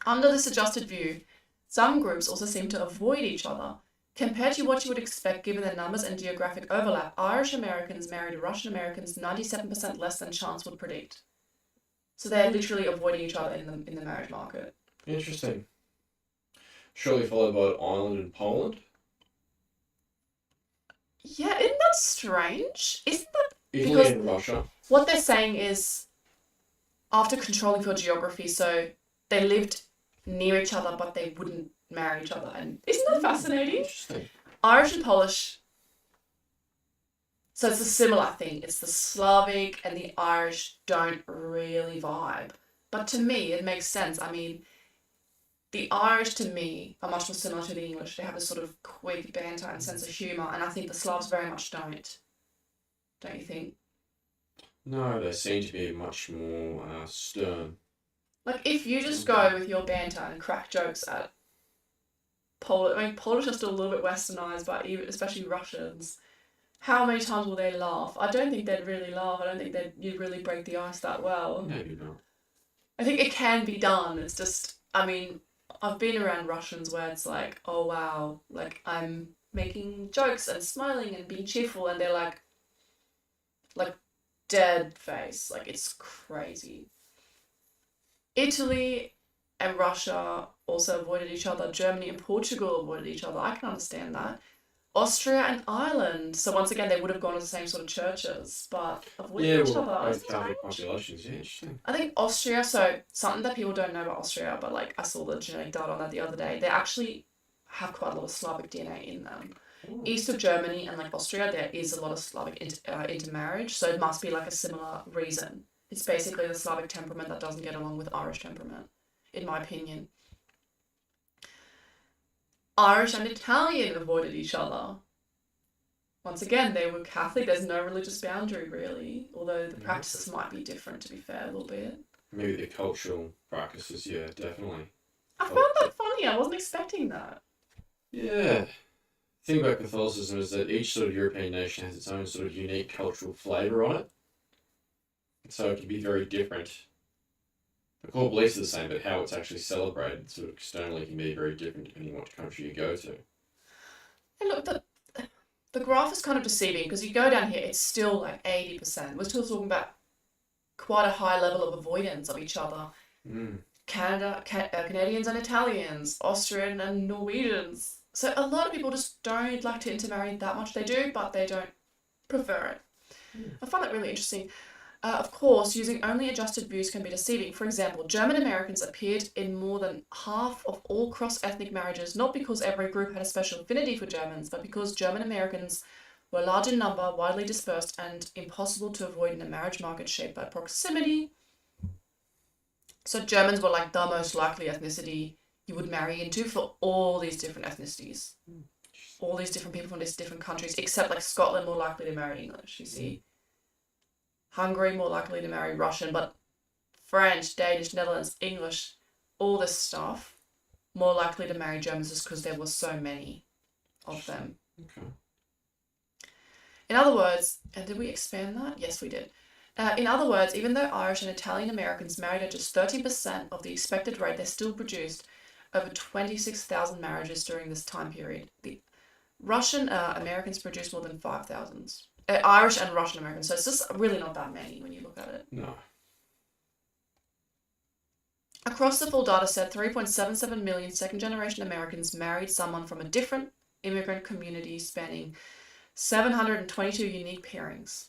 under this adjusted view, some groups also seem to avoid each other. Compared to what you would expect given the numbers and geographic overlap, Irish Americans married Russian Americans 97% less than chance would predict. So they're literally avoiding each other in the marriage market. Interesting. Surely followed by Ireland and Poland. Yeah, isn't that strange? Isn't that Italy and Russia. What they're saying is, after controlling for geography, so they lived near each other, but they wouldn't marry each other. And isn't that fascinating? Interesting. Irish and Polish. So it's a similar thing. It's the Slavic and the Irish don't really vibe. But to me, it makes sense. I mean, the Irish, to me, are much more similar to the English. They have this sort of quick banter and sense of humour, and I think the Slavs very much don't. Don't you think? No, they seem to be much more stern. Like, if you just go with your banter and crack jokes at Polish, I mean, Polish are still a little bit westernised, but even, especially Russians, how many times will they laugh? I don't think they'd really laugh. I don't think you'd really break the ice that well. Maybe not. I think it can be done. It's just, I mean, I've been around Russians where it's like, oh wow, like I'm making jokes and smiling and being cheerful, and they're like dead face. Like, it's crazy. Italy and Russia also avoided each other. Germany and Portugal avoided each other. I can understand that. Austria and Ireland. So once again, they would have gone to the same sort of churches, but avoided each other. Both Catholic populations. Yeah, interesting. I think Austria, so something that people don't know about Austria, but like I saw the genetic data on that the other day, they actually have quite a lot of Slavic DNA in them. Ooh. East of Germany and like Austria, there is a lot of Slavic intermarriage, so it must be like a similar reason. It's basically the Slavic temperament that doesn't get along with Irish temperament, in my opinion. Irish and Italian avoided each other. Once again, they were Catholic. There's no religious boundary, really, although the practices might be different, to be fair, a little bit. Maybe the cultural practices, yeah, definitely. I found that funny. I wasn't expecting that. Yeah. The thing about Catholicism is that each sort of European nation has its own sort of unique cultural flavour on it. So it can be very different. The core beliefs are the same, but how it's actually celebrated sort of externally can be very different depending on what country you go to. And look, the graph is kind of deceiving because you go down here, it's still like 80%. We're still talking about quite a high level of avoidance of each other. Canadians and Italians, Austrian and Norwegians. So a lot of people just don't like to intermarry that much. They do, but they don't prefer it. I find that really interesting. Of course, using only adjusted views can be deceiving. For example, German Americans appeared in more than half of all cross-ethnic marriages, not because every group had a special affinity for Germans, but because German Americans were large in number, widely dispersed, and impossible to avoid in a marriage market shaped by proximity. So Germans were like the most likely ethnicity you would marry into for all these different ethnicities. All these different people from these different countries, except like Scotland more likely to marry English, you see. Hungary more likely to marry Russian, but French, Danish, Netherlands, English, all this stuff, more likely to marry Germans just because there were so many of them. Okay. In other words, and did we expand that? Yes, we did. In other words, even though Irish and Italian Americans married at just 30% of the expected rate, they still produced over 26,000 marriages during this time period. The Russian Americans produced more than 5,000. Irish and Russian Americans, so it's just really not that many when you look at it. No. Across the full data set, 3.77 million second-generation Americans married someone from a different immigrant community spanning 722 unique pairings.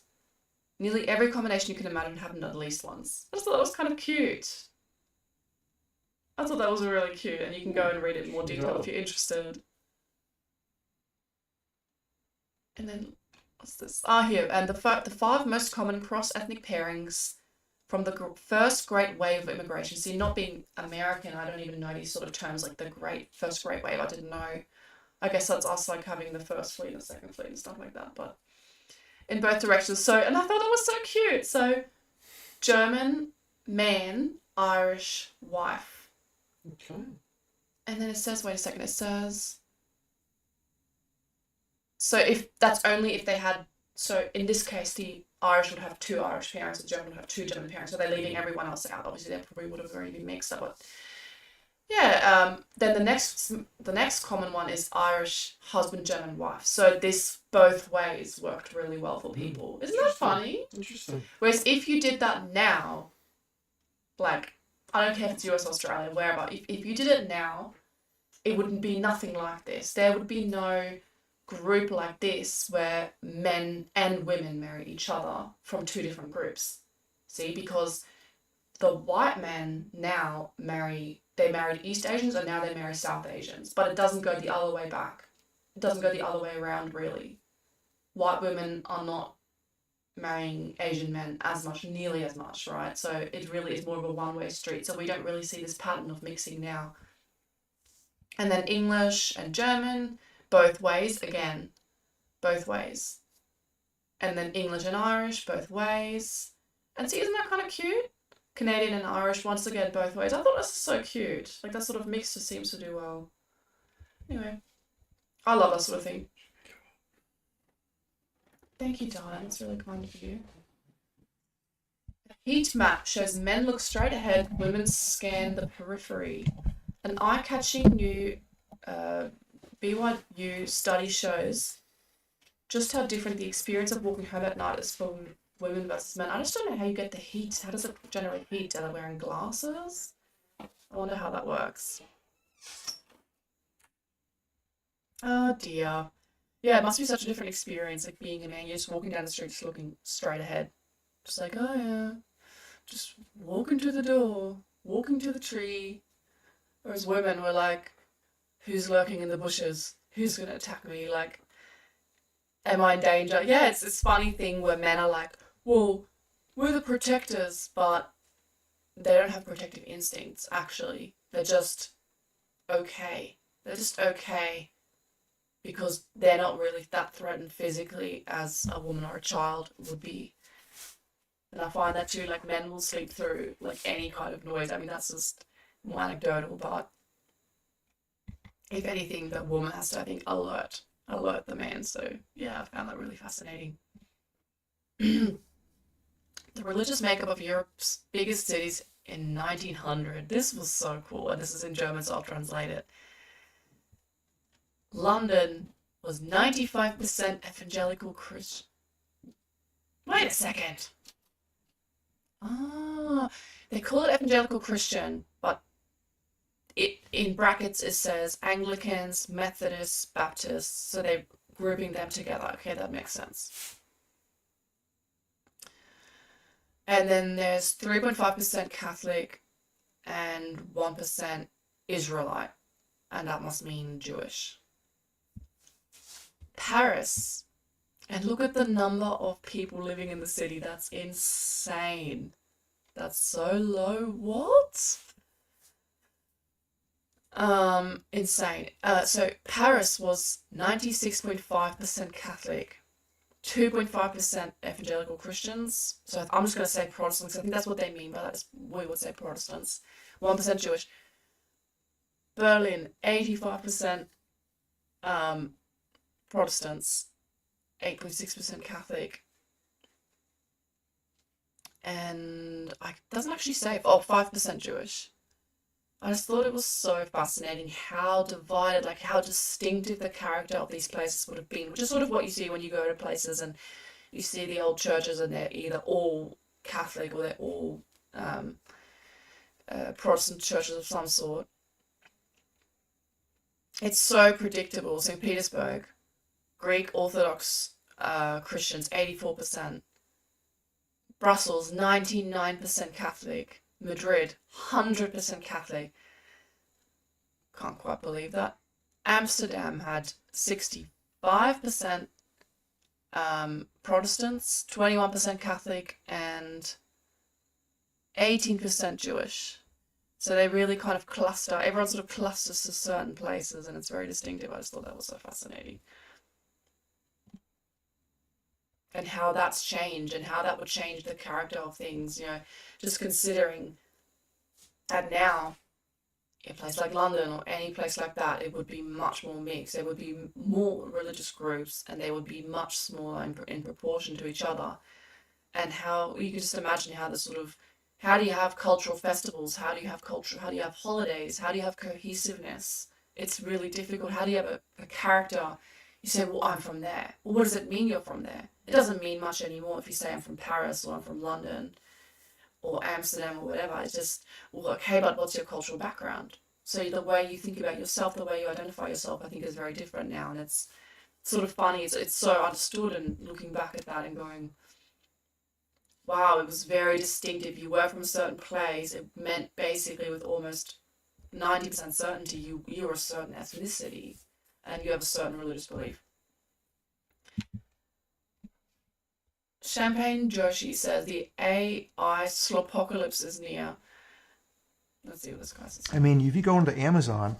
Nearly every combination you can imagine happened at least once. I just thought that was kind of cute. I thought that was really cute, and you can go and read it in more detail if you're interested. And then, what's this? Here, and the 5 most common cross-ethnic pairings from the first great wave of immigration. See, not being American, I don't even know these sort of terms like the first great wave. I didn't know. I guess that's us like having the first fleet and the second fleet and stuff like that. But in both directions. So, and I thought it was so cute. So, German man, Irish wife. Okay. And then it says, wait a second, it says, so if that's only if they had, so in this case, the Irish would have 2 Irish parents, the German would have 2 German parents, so they're leaving everyone else out. Obviously, they probably would have already been mixed up. But yeah, then the next common one is Irish husband, German wife. So this both ways worked really well for people. Isn't that funny? Interesting. Whereas if you did that now, like, I don't care if it's US, Australia, wherever, if you did it now, it wouldn't be nothing like this. There would be no group like this where men and women marry each other from 2 different groups. See, because the white men now married East Asians and now they marry South Asians, but it doesn't go the other way back. It doesn't go the other way around, really. White women are not marrying Asian men nearly as much, right? So it really is more of a one-way street. So we don't really see this pattern of mixing now. And then English and German, both ways, again, both ways. And then English and Irish, both ways. And see, isn't that kind of cute? Canadian and Irish, once again, both ways. I thought that's so cute. Like, that sort of mix just seems to do well. Anyway, I love that sort of thing. Thank you, darling. That's really kind of you. A heat map shows men look straight ahead, women scan the periphery. An eye-catching new BYU study shows just how different the experience of walking home at night is for women versus men. I just don't know how you get the heat. How does it generate heat? Are they wearing glasses? I wonder how that works. Oh dear. Yeah, it must be such a different experience, like being a man. You're just walking down the street, just looking straight ahead. Just like, oh yeah, just walking to the door, walking to the tree. Whereas women were like, who's lurking in the bushes? Who's going to attack me? Like, am I in danger? Yeah, it's this funny thing where men are like, well, we're the protectors, but they don't have protective instincts, actually. They're just okay. They're just okay because they're not really that threatened physically as a woman or a child would be. And I find that too, like, men will sleep through, like, any kind of noise. I mean, that's just more anecdotal, but if anything, the woman has to, I think, alert the man. So yeah, I found that really fascinating. The religious makeup of Europe's biggest cities in 1900. This was so cool, and this is in German, so I'll translate it. London was 95% evangelical Christian. Wait a second. Ah, they call it evangelical Christian, but it in brackets it says Anglicans, Methodists, Baptists, so they're grouping them together. Okay, that makes sense. And then there's 3.5% Catholic and 1% Israelite, and that must mean Jewish. Paris, and look at the number of people living in the city. That's insane. That's so low. What? Insane. So Paris was 96.5% Catholic, 2.5% evangelical Christians. So I'm just going to say Protestants. I think that's what they mean by that. We would say Protestants. 1% Jewish. Berlin, 85% Protestants, 8.6% Catholic. And it doesn't actually say, 5% Jewish. I just thought it was so fascinating how divided, like how distinctive the character of these places would have been, which is sort of what you see when you go to places and you see the old churches and they're either all Catholic or they're all Protestant churches of some sort. It's so predictable. St. Petersburg, Greek Orthodox Christians, 84%. Brussels, 99% Catholic. Madrid, 100% Catholic. Can't quite believe that. Amsterdam had 65% Protestants, 21% Catholic, and 18% Jewish. So they really kind of cluster, everyone sort of clusters to certain places, and it's very distinctive. I just thought that was so fascinating. And how that's changed and how that would change the character of things, you know, just considering that now, in a place like London or any place like that, it would be much more mixed. There would be more religious groups and they would be much smaller in proportion to each other. And how, you can just imagine how the sort of, how do you have cultural festivals? How do you have culture? How do you have holidays? How do you have cohesiveness? It's really difficult. How do you have a character? You say, well, I'm from there. Well, what does it mean you're from there? It doesn't mean much anymore if you say I'm from Paris or I'm from London or Amsterdam or whatever. It's just, well, okay, but what's your cultural background? So the way you think about yourself, the way you identify yourself, I think is very different now. And it's sort of funny. It's so understood, and looking back at that and going, wow, it was very distinctive. You were from a certain place. It meant basically with almost 90% certainty you're a certain ethnicity and you have a certain religious belief. Champagne Joshi says the AI slopocalypse is near. Let's see what this guy says. I mean, if you go into Amazon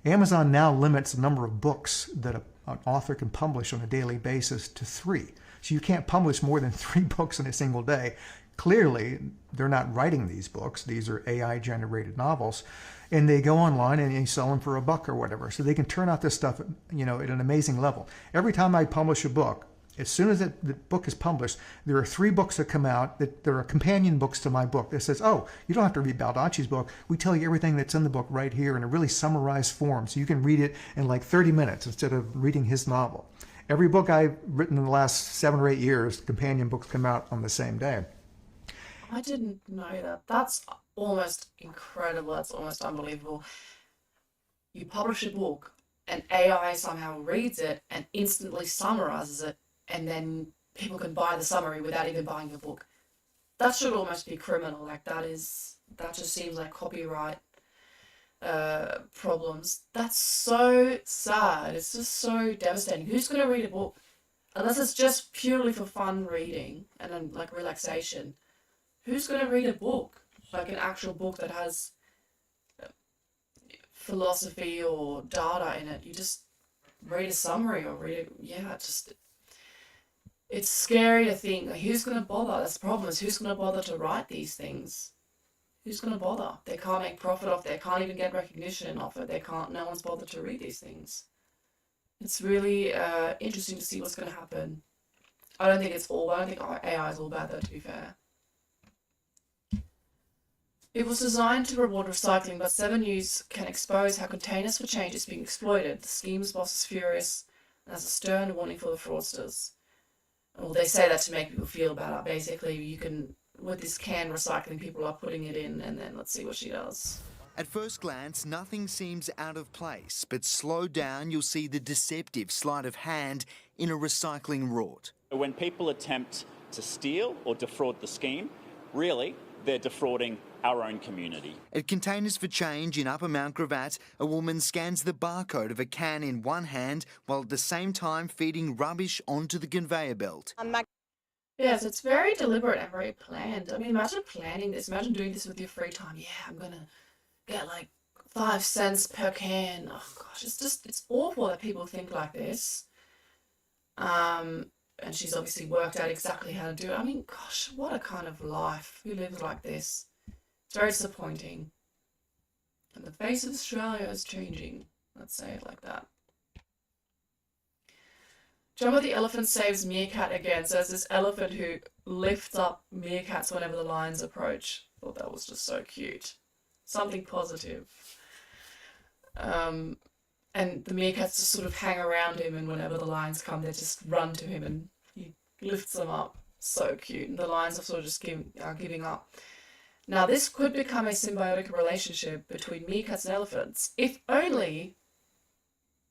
Amazon now limits the number of books that an author can publish on a daily basis to 3. So you can't publish more than 3 books in a single day. Clearly, they're not writing these books. These are AI-generated novels. And they go online and you sell them for $1 or whatever. So they can turn out this stuff, at an amazing level. Every time I publish a book, as soon as the book is published, there are 3 books that come out that there are companion books to my book that says, oh, you don't have to read Baldacci's book. We tell you everything that's in the book right here in a really summarized form. So you can read it in like 30 minutes instead of reading his novel. Every book I've written in the last 7 or 8 years, companion books come out on the same day. I didn't know that. That's almost incredible. That's almost unbelievable. You publish a book and AI somehow reads it and instantly summarizes it, and then people can buy the summary without even buying the book. That should almost be criminal. Like that just seems like copyright problems. That's so sad. It's just so devastating. Who's going to read a book? Unless it's just purely for fun reading and then like relaxation. Who's going to read a book? Like an actual book that has philosophy or data in it. You just read a summary or read it. Yeah, it's scary to think, like, who's going to bother? That's the problem, is who's going to bother to write these things? Who's going to bother? They can't make profit off it. They can't even get recognition off it. No one's bothered to read these things. It's really interesting to see what's going to happen. I don't think AI is all bad though, to be fair. It was designed to reward recycling, but 7 News can expose how Containers for Change is being exploited. The scheme's boss is furious and has a stern warning for the fraudsters. Well, they say that to make people feel better. Basically, you can, with this can recycling, people are putting it in, and then let's see what she does. At first glance, nothing seems out of place, but slow down, you'll see the deceptive sleight of hand in a recycling rort. When people attempt to steal or defraud the scheme, really, they're defrauding our own community. At Containers for Change in Upper Mount Gravatt, a woman scans the barcode of a can in one hand while at the same time feeding rubbish onto the conveyor belt. Yes, it's very deliberate and very planned. I mean, imagine planning this. Imagine doing this with your free time. Yeah, I'm going to get like 5 cents per can. Oh, gosh, it's awful that people think like this. And she's obviously worked out exactly how to do it. I mean, gosh, what a kind of life. Who lives like this? It's very disappointing. And the face of Australia is changing. Let's say it like that. Jumbo the elephant saves meerkat again. So there's this elephant who lifts up meerkats whenever the lions approach. Thought that was just so cute. Something positive. And the meerkats just sort of hang around him, and whenever the lions come, they just run to him and he lifts them up. So cute. And the lions are sort of just giving up. Now, this could become a symbiotic relationship between meerkats and elephants, if only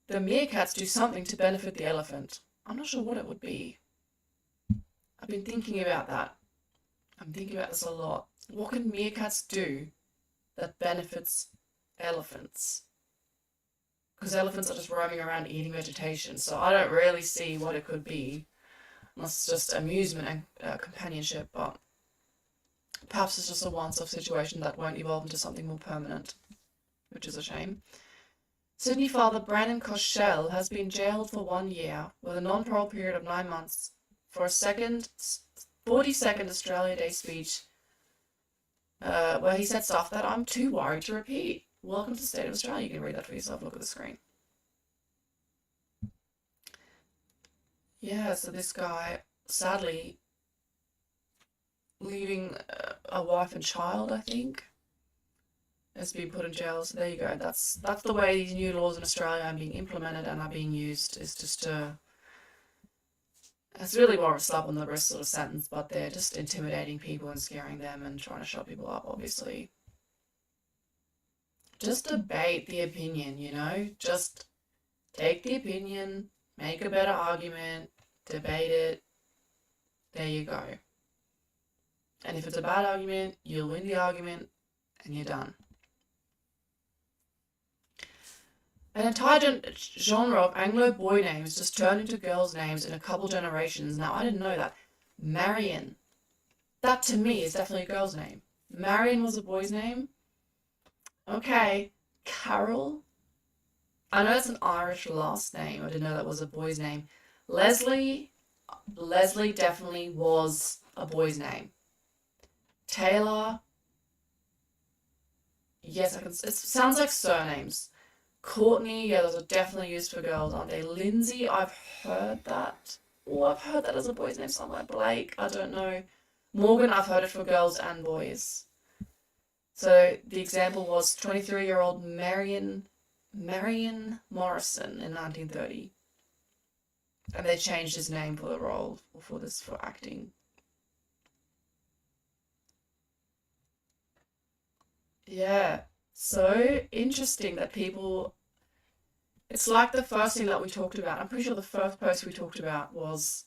the meerkats do something to benefit the elephant. I'm not sure what it would be. I've been thinking about that. I'm thinking about this a lot. What can meerkats do that benefits elephants? Because elephants are just roaming around eating vegetation, so I don't really see what it could be, unless it's just amusement and companionship, but perhaps it's just a once-off situation that won't evolve into something more permanent, which is a shame. Sydney father Brandon Koschel has been jailed for 1 year with a non-parole period of 9 months for a 40-second Australia Day speech where he said stuff that I'm too worried to repeat. Welcome to the State of Australia. You can read that for yourself. Look at the screen. Yeah, so this guy, sadly, leaving a wife and child, I think, has been put in jail. So there you go. That's the way these new laws in Australia are being implemented and are being used. Is just it's really more of a slap on the wrist sort of sentence, but they're just intimidating people and scaring them and trying to shut people up, obviously. Just debate the opinion, you know? Just take the opinion, make a better argument, debate it. There you go. And if it's a bad argument, you'll win the argument and you're done. An entire genre of Anglo boy names just turned into girls' names in a couple generations. Now, I didn't know that. Marion. That, to me, is definitely a girl's name. Marion was a boy's name. Okay. Carol. I know it's an Irish last name. I didn't know that was a boy's name. Leslie definitely was a boy's name. Taylor, yes, it sounds like surnames. Courtney, yeah, those are definitely used for girls, aren't they? Lindsay, I've heard that. Oh, I've heard that as a boy's name somewhere. Blake, I don't know. Morgan, I've heard it for girls and boys. So the example was 23-year-old Marion Morrison in 1930. And they changed his name for the role, for acting. Yeah, so interesting that people, it's like the first thing that we talked about. I'm pretty sure the first post we talked about was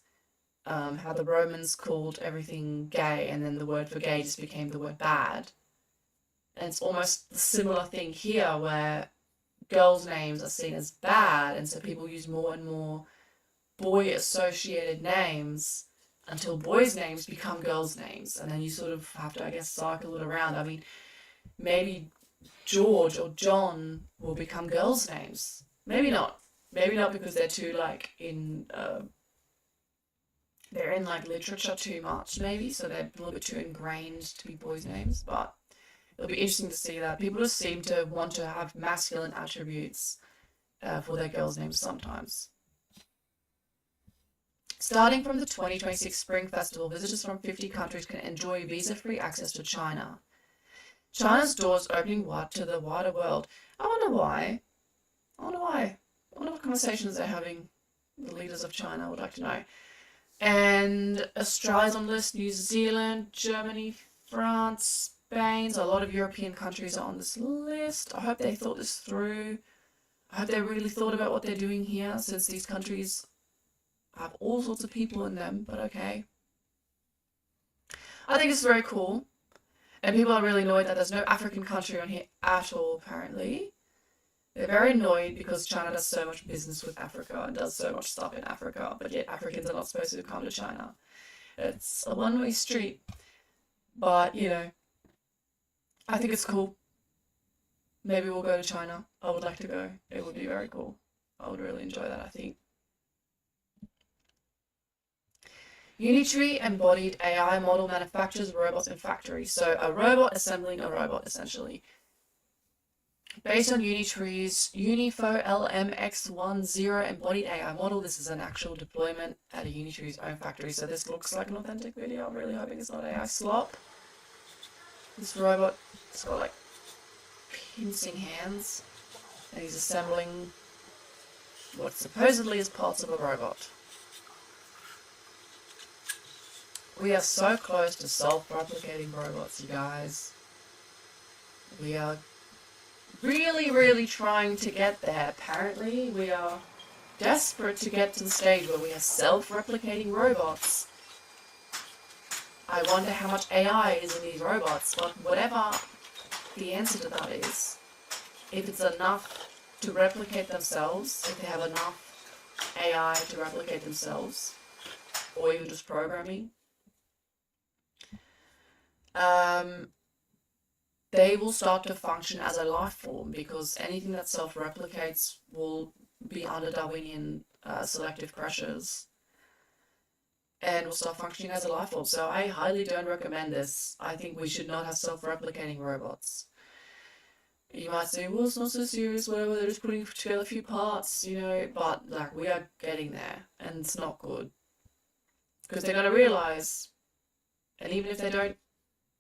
how the Romans called everything gay, and then the word for gay just became the word bad. And it's almost the similar thing here, where girls' names are seen as bad, and so people use more and more boy-associated names until boys' names become girls' names, and then you sort of have to, I guess, cycle it around. I mean, maybe George or John will become girls' names. Maybe not. Maybe not, because they're too they're in like literature too much, maybe, so they're a little bit too ingrained to be boys' names. But it'll be interesting to see that people just seem to want to have masculine attributes for their girls' names sometimes. Starting from the 2026 Spring Festival, visitors from 50 countries can enjoy visa-free access to China. China's doors opening wide to the wider world. I wonder why. I wonder what conversations they're having, the leaders of China. I would like to know. And Australia's on the list, New Zealand, Germany, France, Spain. So a lot of European countries are on this list. I hope they thought this through. I hope they really thought about what they're doing here, since these countries have all sorts of people in them, but okay. I think it's very cool. And people are really annoyed that there's no African country on here at all, apparently. They're very annoyed because China does so much business with Africa and does so much stuff in Africa, but yet Africans are not supposed to come to China. It's a one-way street. But, you know, I think it's cool. Maybe we'll go to China. I would like to go. It would be very cool. I would really enjoy that, I think. Unitree embodied AI model manufactures robots in factories. So a robot assembling a robot, essentially. Based on Unitree's Unifo LMX10 embodied AI model, this is an actual deployment at a Unitree's own factory. So this looks like an authentic video. I'm really hoping it's not AI slop. This robot, it's got like pincing hands, and he's assembling what supposedly is parts of a robot. We are so close to self-replicating robots, you guys. We are really, really trying to get there. Apparently, we are desperate to get to the stage where we are self-replicating robots. I wonder how much AI is in these robots, but whatever the answer to that is, if it's enough to replicate themselves, if they have enough AI to replicate themselves, or even just programming, they will start to function as a life form, because anything that self-replicates will be under Darwinian selective pressures and will start functioning as a life form. So I highly don't recommend this. I think we should not have self-replicating robots. You might say, well, it's not so serious, whatever, they're just putting together a few parts, you know, but like, we are getting there, and it's not good. Because they're going to realize, and even if they don't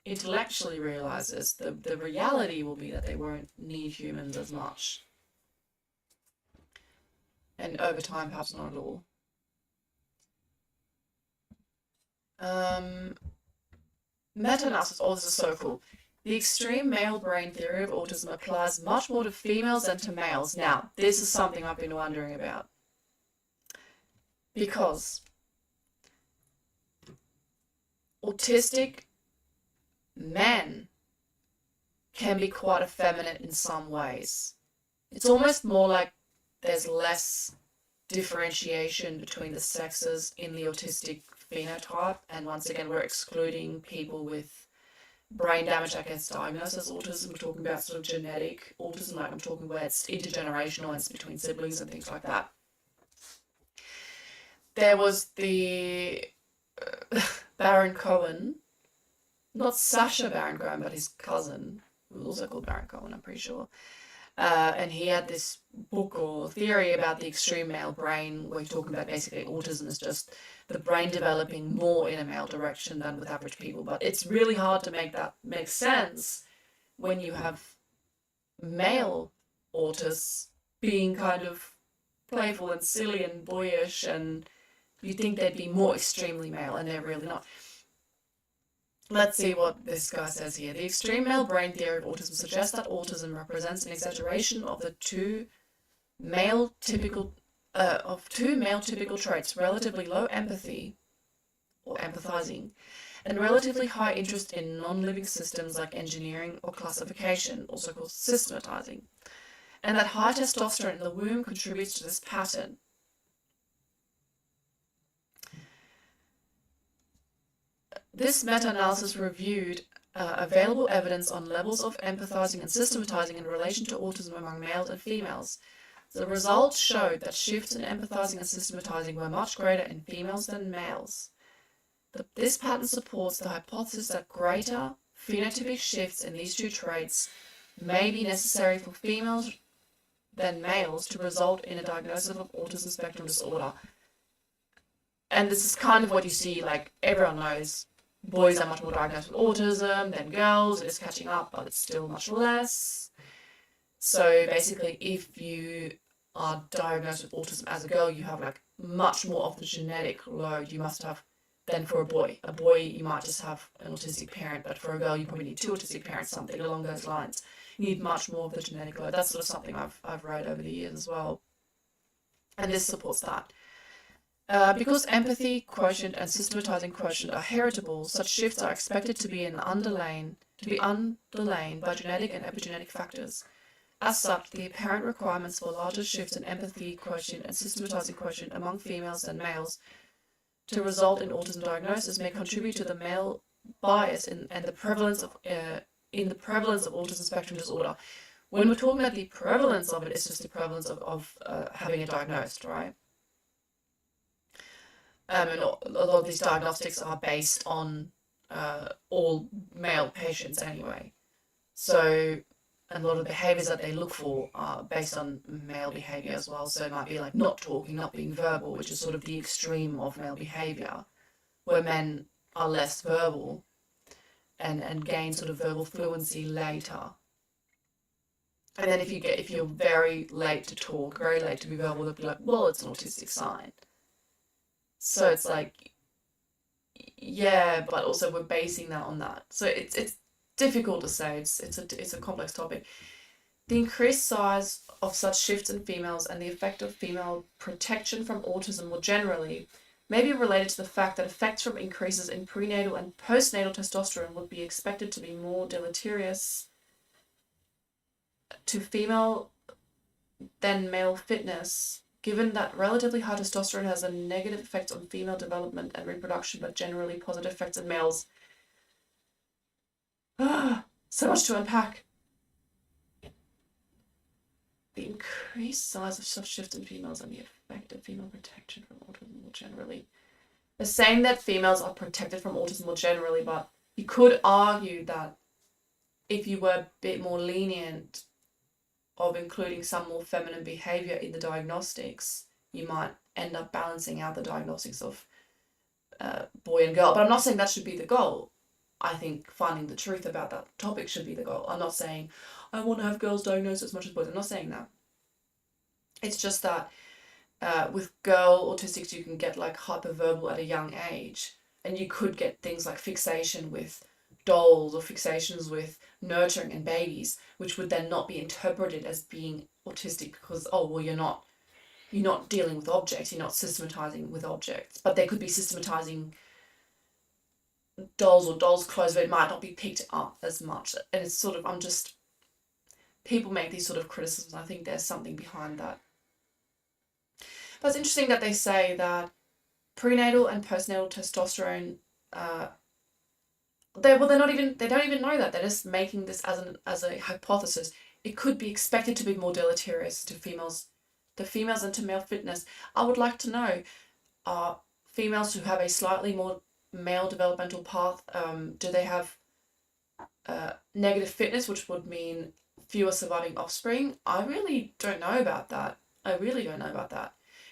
intellectually realize this, the reality will be that they won't need humans as much. And over time, perhaps not at all. Meta-analysis, oh, this is so cool. The extreme male brain theory of autism applies much more to females than to males. Now, this is something I've been wondering about. Because autistic men can be quite effeminate in some ways. It's almost more like there's less differentiation between the sexes in the autistic phenotype, and once again, we're excluding people with brain damage that gets diagnosed as autism. We're talking about sort of genetic autism, like I'm talking where it's intergenerational and it's between siblings and things like that. There was the Baron Cohen, not Sacha Baron Cohen, but his cousin, who was also called Baron Cohen, I'm pretty sure. And he had this book or theory about the extreme male brain, where he's talking about basically autism is just the brain developing more in a male direction than with average people. But it's really hard to make that make sense when you have male autists being kind of playful and silly and boyish, and you think they'd be more extremely male, and they're really not. Let's see what this guy says here. The extreme male brain theory of autism suggests that autism represents an exaggeration of the two male typical traits: relatively low empathy or empathizing, and relatively high interest in non-living systems like engineering or classification, also called systematizing, and that high testosterone in the womb contributes to this pattern. This meta-analysis reviewed available evidence on levels of empathizing and systematizing in relation to autism among males and females. The results showed that shifts in empathizing and systematizing were much greater in females than males. This pattern supports the hypothesis that greater phenotypic shifts in these two traits may be necessary for females than males to result in a diagnosis of autism spectrum disorder. And this is kind of what you see, like everyone knows, boys are much more diagnosed with autism than girls. It is catching up, but it's still much less. So basically, if you are diagnosed with autism as a girl, you have like much more of the genetic load you must have than for a boy. A boy, you might just have an autistic parent, but for a girl, you probably need two autistic parents, something along those lines. You need much more of the genetic load. That's sort of something I've read over the years as well. And this supports that. Because empathy quotient and systematizing quotient are heritable, such shifts are expected to be underlain by genetic and epigenetic factors. As such, the apparent requirements for larger shifts in empathy quotient and systematizing quotient among females than males to result in autism diagnosis may contribute to the male bias and the prevalence of autism spectrum disorder. When we're talking about the prevalence of it, it's just the prevalence of having it diagnosed, right? And a lot of these diagnostics are based on all male patients anyway. So a lot of behaviors that they look for are based on male behavior as well. So it might be like not talking, not being verbal, which is sort of the extreme of male behavior, where men are less verbal and gain sort of verbal fluency later. And then if you're very late to talk, very late to be verbal, they'll be like, well, it's an autistic sign. So it's like, yeah, but also we're basing that on that. So it's difficult to say. It's a complex topic. The increased size of such shifts in females and the effect of female protection from autism more generally may be related to the fact that effects from increases in prenatal and postnatal testosterone would be expected to be more deleterious to female than male fitness, given that relatively high testosterone has a negative effect on female development and reproduction, but generally positive effects in males. So much to unpack. The increased size of such shifts in females and the effect of female protection from autism more generally. They're saying that females are protected from autism more generally, but you could argue that if you were a bit more lenient of including some more feminine behavior in the diagnostics, you might end up balancing out the diagnostics of boy and girl. But I'm not saying that should be the goal. I think finding the truth about that topic should be the goal. I'm not saying I want to have girls diagnosed as much as boys. I'm not saying that. It's just that with girl autistics, you can get like hyperverbal at a young age, and you could get things like fixation with dolls or fixations with nurturing and babies, which would then not be interpreted as being autistic because, oh, well, you're not dealing with objects, you're not systematizing with objects. But they could be systematizing dolls or dolls' clothes, but it might not be picked up as much. And it's sort of, people make these sort of criticisms. I think there's something behind that. But it's interesting that they say that prenatal and postnatal testosterone They're not even, they don't even know that. They're just making this as a hypothesis. It could be expected to be more deleterious to females, and to male fitness. I would like to know, are females who have a slightly more male developmental path, do they have negative fitness, which would mean fewer surviving offspring? I really don't know about that.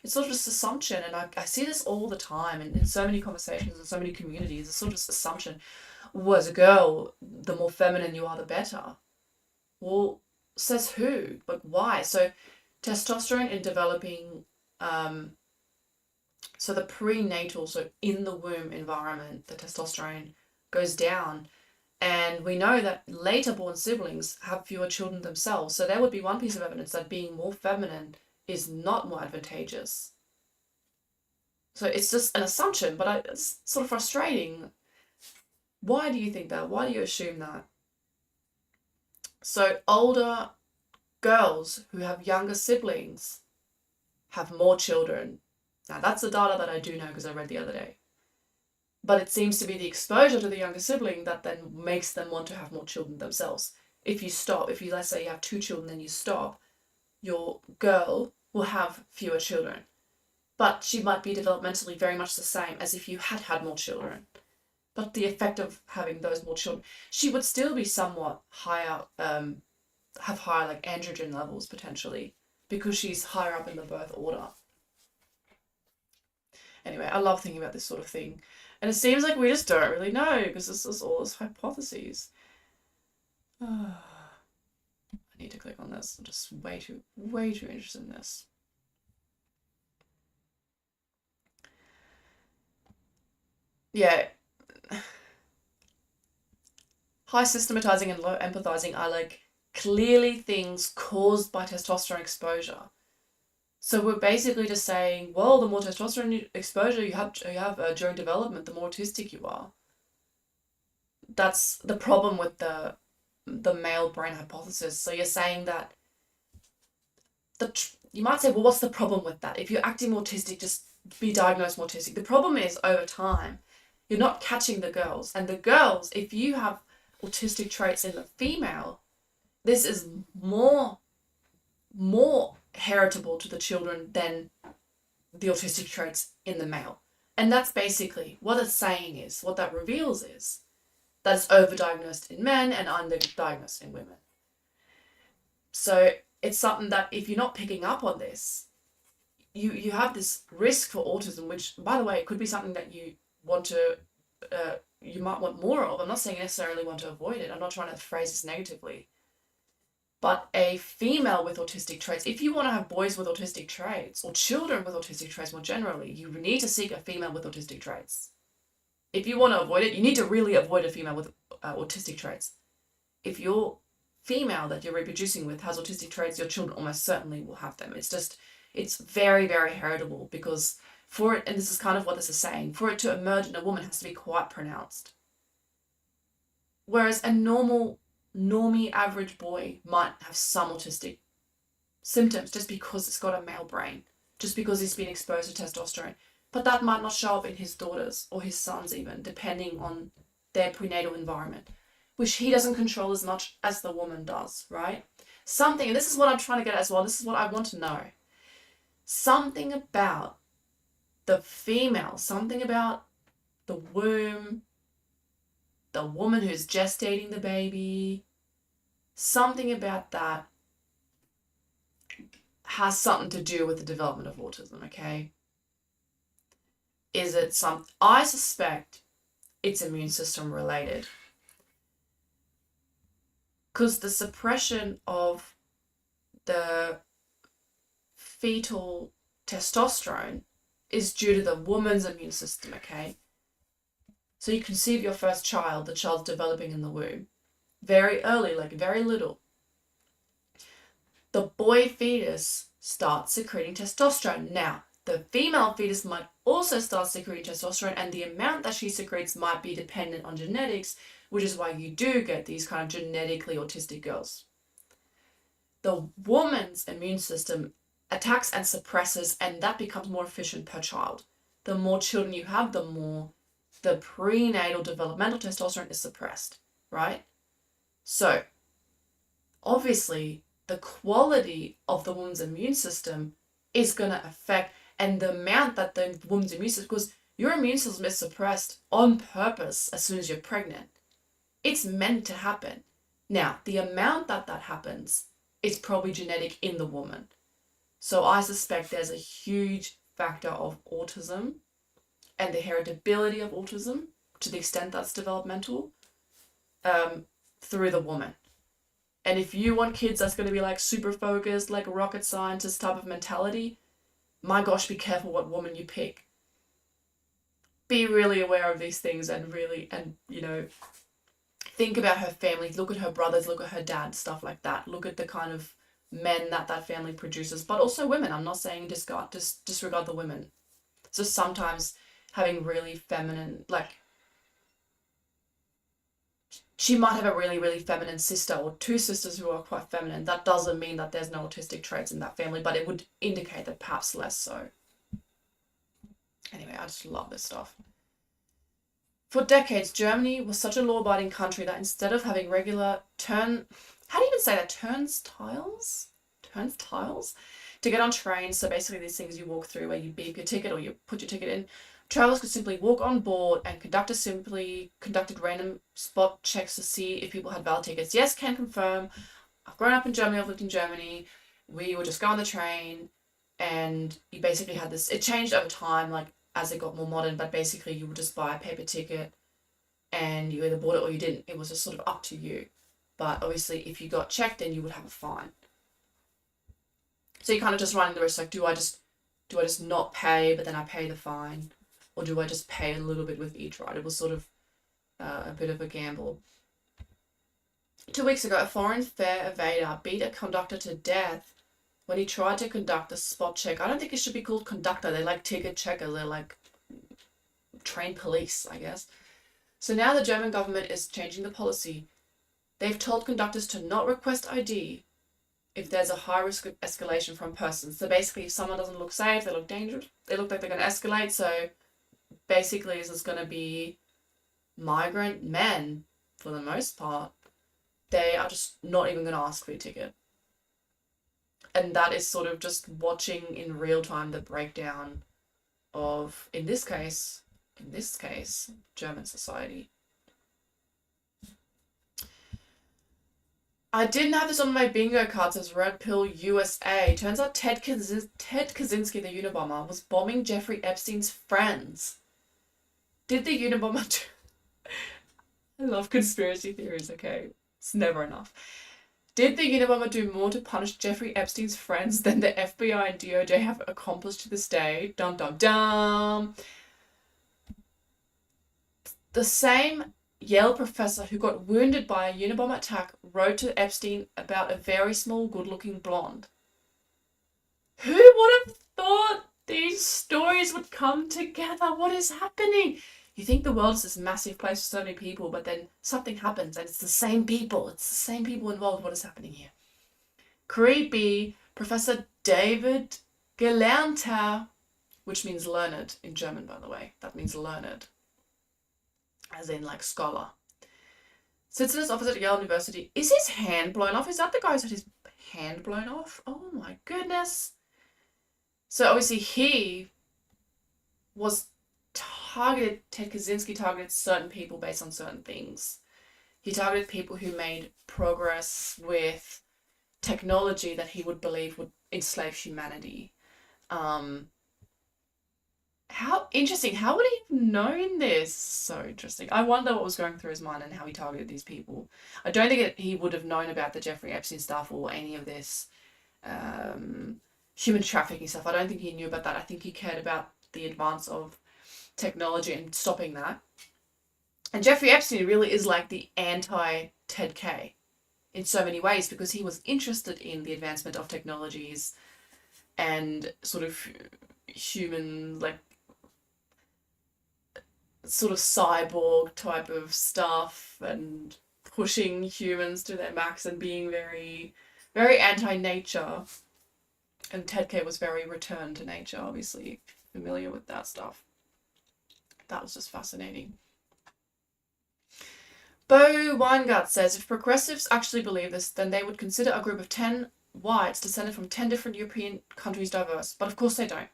It's sort of just assumption, and I see this all the time in so many conversations and so many communities. It's sort of just assumption. Well, as a girl, the more feminine you are, the better. Well, says who? But why? So testosterone in developing, so the prenatal, so in the womb environment, the testosterone goes down. And we know that later born siblings have fewer children themselves. So there would be one piece of evidence that being more feminine is not more advantageous. So it's just an assumption, but it's sort of frustrating. Why do you think that? Why do you assume that? So older girls who have younger siblings have more children. Now that's the data that I do know because I read the other day. But it seems to be the exposure to the younger sibling that then makes them want to have more children themselves. If you let's say you have 2 children, then you stop, your girl will have fewer children. But she might be developmentally very much the same as if you had more children. But the effect of having those more children, she would still be somewhat higher, have higher like androgen levels potentially, because she's higher up in the birth order. Anyway, I love thinking about this sort of thing. And it seems like we just don't really know because this is all this hypotheses. I need to click on this. I'm just way too interested in this. Yeah. High systematizing and low empathizing are like clearly things caused by testosterone exposure. So we're basically just saying, well, the more testosterone exposure you have during development, the more autistic you are. That's the problem with the male brain hypothesis. So you're saying that you might say, well, what's the problem with that? If you're acting autistic, just be diagnosed autistic. The problem is over time, you're not catching the girls. And the girls, if you have autistic traits in the female, this is more heritable to the children than the autistic traits in the male. And that's basically what it's saying is, what that reveals is, that it's overdiagnosed in men and underdiagnosed in women. So it's something that if you're not picking up on this, you have this risk for autism, which, by the way, it could be something that you want to, you might want more of. I'm not saying you necessarily want to avoid it. I'm not trying to phrase this negatively. But a female with autistic traits, if you want to have boys with autistic traits, or children with autistic traits more generally, you need to seek a female with autistic traits. If you want to avoid it, you need to really avoid a female with autistic traits. If your female that you're reproducing with has autistic traits, your children almost certainly will have them. It's very, very heritable, because for it, and this is kind of what this is saying, for it to emerge in a woman has to be quite pronounced. Whereas a normie average boy might have some autistic symptoms just because it's got a male brain, just because he's been exposed to testosterone. But that might not show up in his daughters or his sons even, depending on their prenatal environment, which he doesn't control as much as the woman does, right? Something, and this is what I'm trying to get at as well, this is what I want to know. Something about the female, something about the womb, the woman who's gestating the baby, something about that has something to do with the development of autism, okay? Is it I suspect it's immune system related. Because the suppression of the fetal testosterone is due to the woman's immune system, okay? So you conceive your first child, the child's developing in the womb, very early, like very little. The boy fetus starts secreting testosterone. Now, the female fetus might also start secreting testosterone, and the amount that she secretes might be dependent on genetics, which is why you do get these kind of genetically autistic girls. The woman's immune system attacks and suppresses, and that becomes more efficient per child. The more children you have, the more the prenatal developmental testosterone is suppressed, right? So, obviously, the quality of the woman's immune system is going to affect, and the amount that the woman's immune system, because your immune system is suppressed on purpose as soon as you're pregnant. It's meant to happen. Now, the amount that happens is probably genetic in the woman. So I suspect there's a huge factor of autism and the heritability of autism to the extent that's developmental through the woman. And if you want kids that's going to be like super focused, like a rocket scientist type of mentality, my gosh, be careful what woman you pick. Be really aware of these things and you know, think about her family, look at her brothers, look at her dad, stuff like that. Look at the kind of men that family produces, but also women. I'm not saying disregard the women. So sometimes having really feminine, like, she might have a really, really feminine sister or two sisters who are quite feminine. That doesn't mean that there's no autistic traits in that family, but it would indicate that perhaps less so. Anyway, I just love this stuff. For decades, Germany was such a law-abiding country that instead of having regular turnstiles to get on trains, so basically these things you walk through where you beep your ticket or you put your ticket in, travelers could simply walk on board, and conductors simply conducted random spot checks to see if people had valid tickets. Yes, can confirm. I've grown up in Germany, I've lived in Germany. We would just go on the train, and you basically had this, it changed over time, like as it got more modern, but basically you would just buy a paper ticket and you either bought it or you didn't. It was just sort of up to you. But obviously if you got checked, then you would have a fine. So you kind of just running the risk, like, do I just not pay, but then I pay the fine? Or do I just pay a little bit with each ride? It was sort of a bit of a gamble. 2 weeks ago, a foreign fare evader beat a conductor to death when he tried to conduct a spot check. I don't think it should be called conductor. They're like ticket checkers. They're like trained police, I guess. So now the German government is changing the policy. They've told conductors to not request ID if there's a high risk of escalation from persons. So basically, if someone doesn't look safe, they look dangerous, they look like they're going to escalate. So basically, this is going to be migrant men for the most part. They are just not even going to ask for your ticket. And that is sort of just watching in real time the breakdown of, in this case, German society. I didn't have this on my bingo card, says Red Pill USA. Turns out Ted Kaczynski, the Unabomber, was bombing Jeffrey Epstein's friends. Did the Unabomber I love conspiracy theories, okay? It's never enough. Did the Unabomber do more to punish Jeffrey Epstein's friends than the FBI and DOJ have accomplished to this day? Dum dum dum. The same Yale professor who got wounded by a Unabomber attack wrote to Epstein about a very small, good-looking blonde. Who would have thought these stories would come together? What is happening? You think the world is this massive place with so many people, but then something happens and it's the same people. It's the same people involved. What is happening here? Creepy. Professor David Gelernter, which means learned in German, by the way. That means learned, as in like scholar. Sits in his office at Yale University. Is his hand blown off? Is that the guy who's had his hand blown off? Oh my goodness. So obviously he was targeted, Ted Kaczynski targeted certain people based on certain things. He targeted people who made progress with technology that he would believe would enslave humanity. How interesting. How would he have known this? So interesting. I wonder what was going through his mind and how he targeted these people. I don't think he would have known about the Jeffrey Epstein stuff or any of this human trafficking stuff. I don't think he knew about that. I think he cared about the advance of technology and stopping that. And Jeffrey Epstein really is like the anti-Ted K in so many ways, because he was interested in the advancement of technologies and sort of human, like, sort of cyborg type of stuff and pushing humans to their max and being very, very anti-nature. And Ted K was very return to nature, obviously familiar with that stuff. that was just fascinating. Bo Weingart says, if progressives actually believe this, then they would consider a group of 10 whites descended from 10 different European countries diverse. But of course they don't,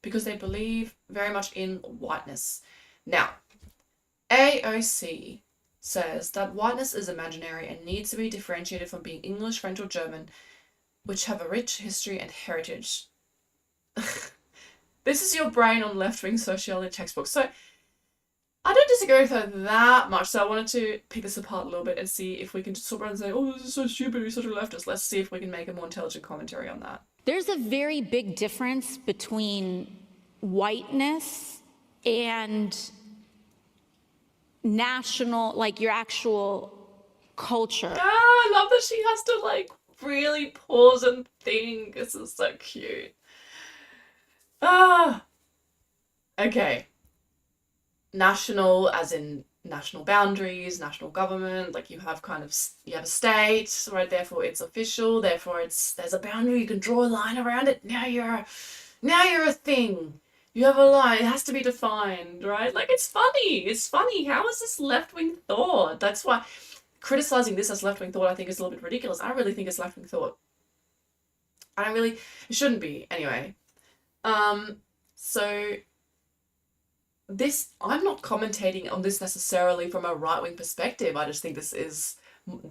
because they believe very much in whiteness. Now, AOC says that whiteness is imaginary and needs to be differentiated from being English, French, or German, which have a rich history and heritage. This is your brain on left-wing sociology textbooks. So I don't disagree with her that much, so I wanted to pick this apart a little bit and see if we can just sort of say, oh, this is so stupid, he's such a leftist. Let's see if we can make a more intelligent commentary on that. There's a very big difference between whiteness and national, like your actual culture. I love that she has to like really pause and think. This is so cute. Okay. National, as in national boundaries, national government, like you have you have a state, right? Therefore it's official, therefore there's a boundary, you can draw a line around it. Now you're a thing. You have a line, it has to be defined, right? Like it's funny. How is this left-wing thought? That's why criticizing this as left-wing thought I think is a little bit ridiculous. I really think it's left-wing thought. It shouldn't be, anyway. So this, I'm not commentating on this necessarily from a right-wing perspective. I just think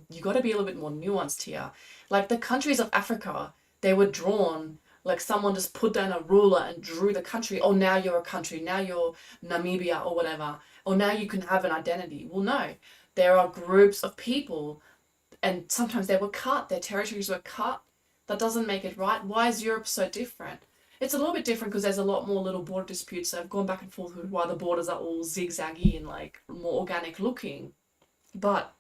you got to be a little bit more nuanced here. Like the countries of Africa, they were drawn, like someone just put down a ruler and drew the country. Oh, now you're a country. Now you're Namibia or whatever. Or now you can have an identity. Well, no. There are groups of people, and sometimes they were cut. Their territories were cut. That doesn't make it right. Why is Europe so different? It's a little bit different because there's a lot more little border disputes that have gone back and forth with why the borders are all zigzaggy and like more organic looking. But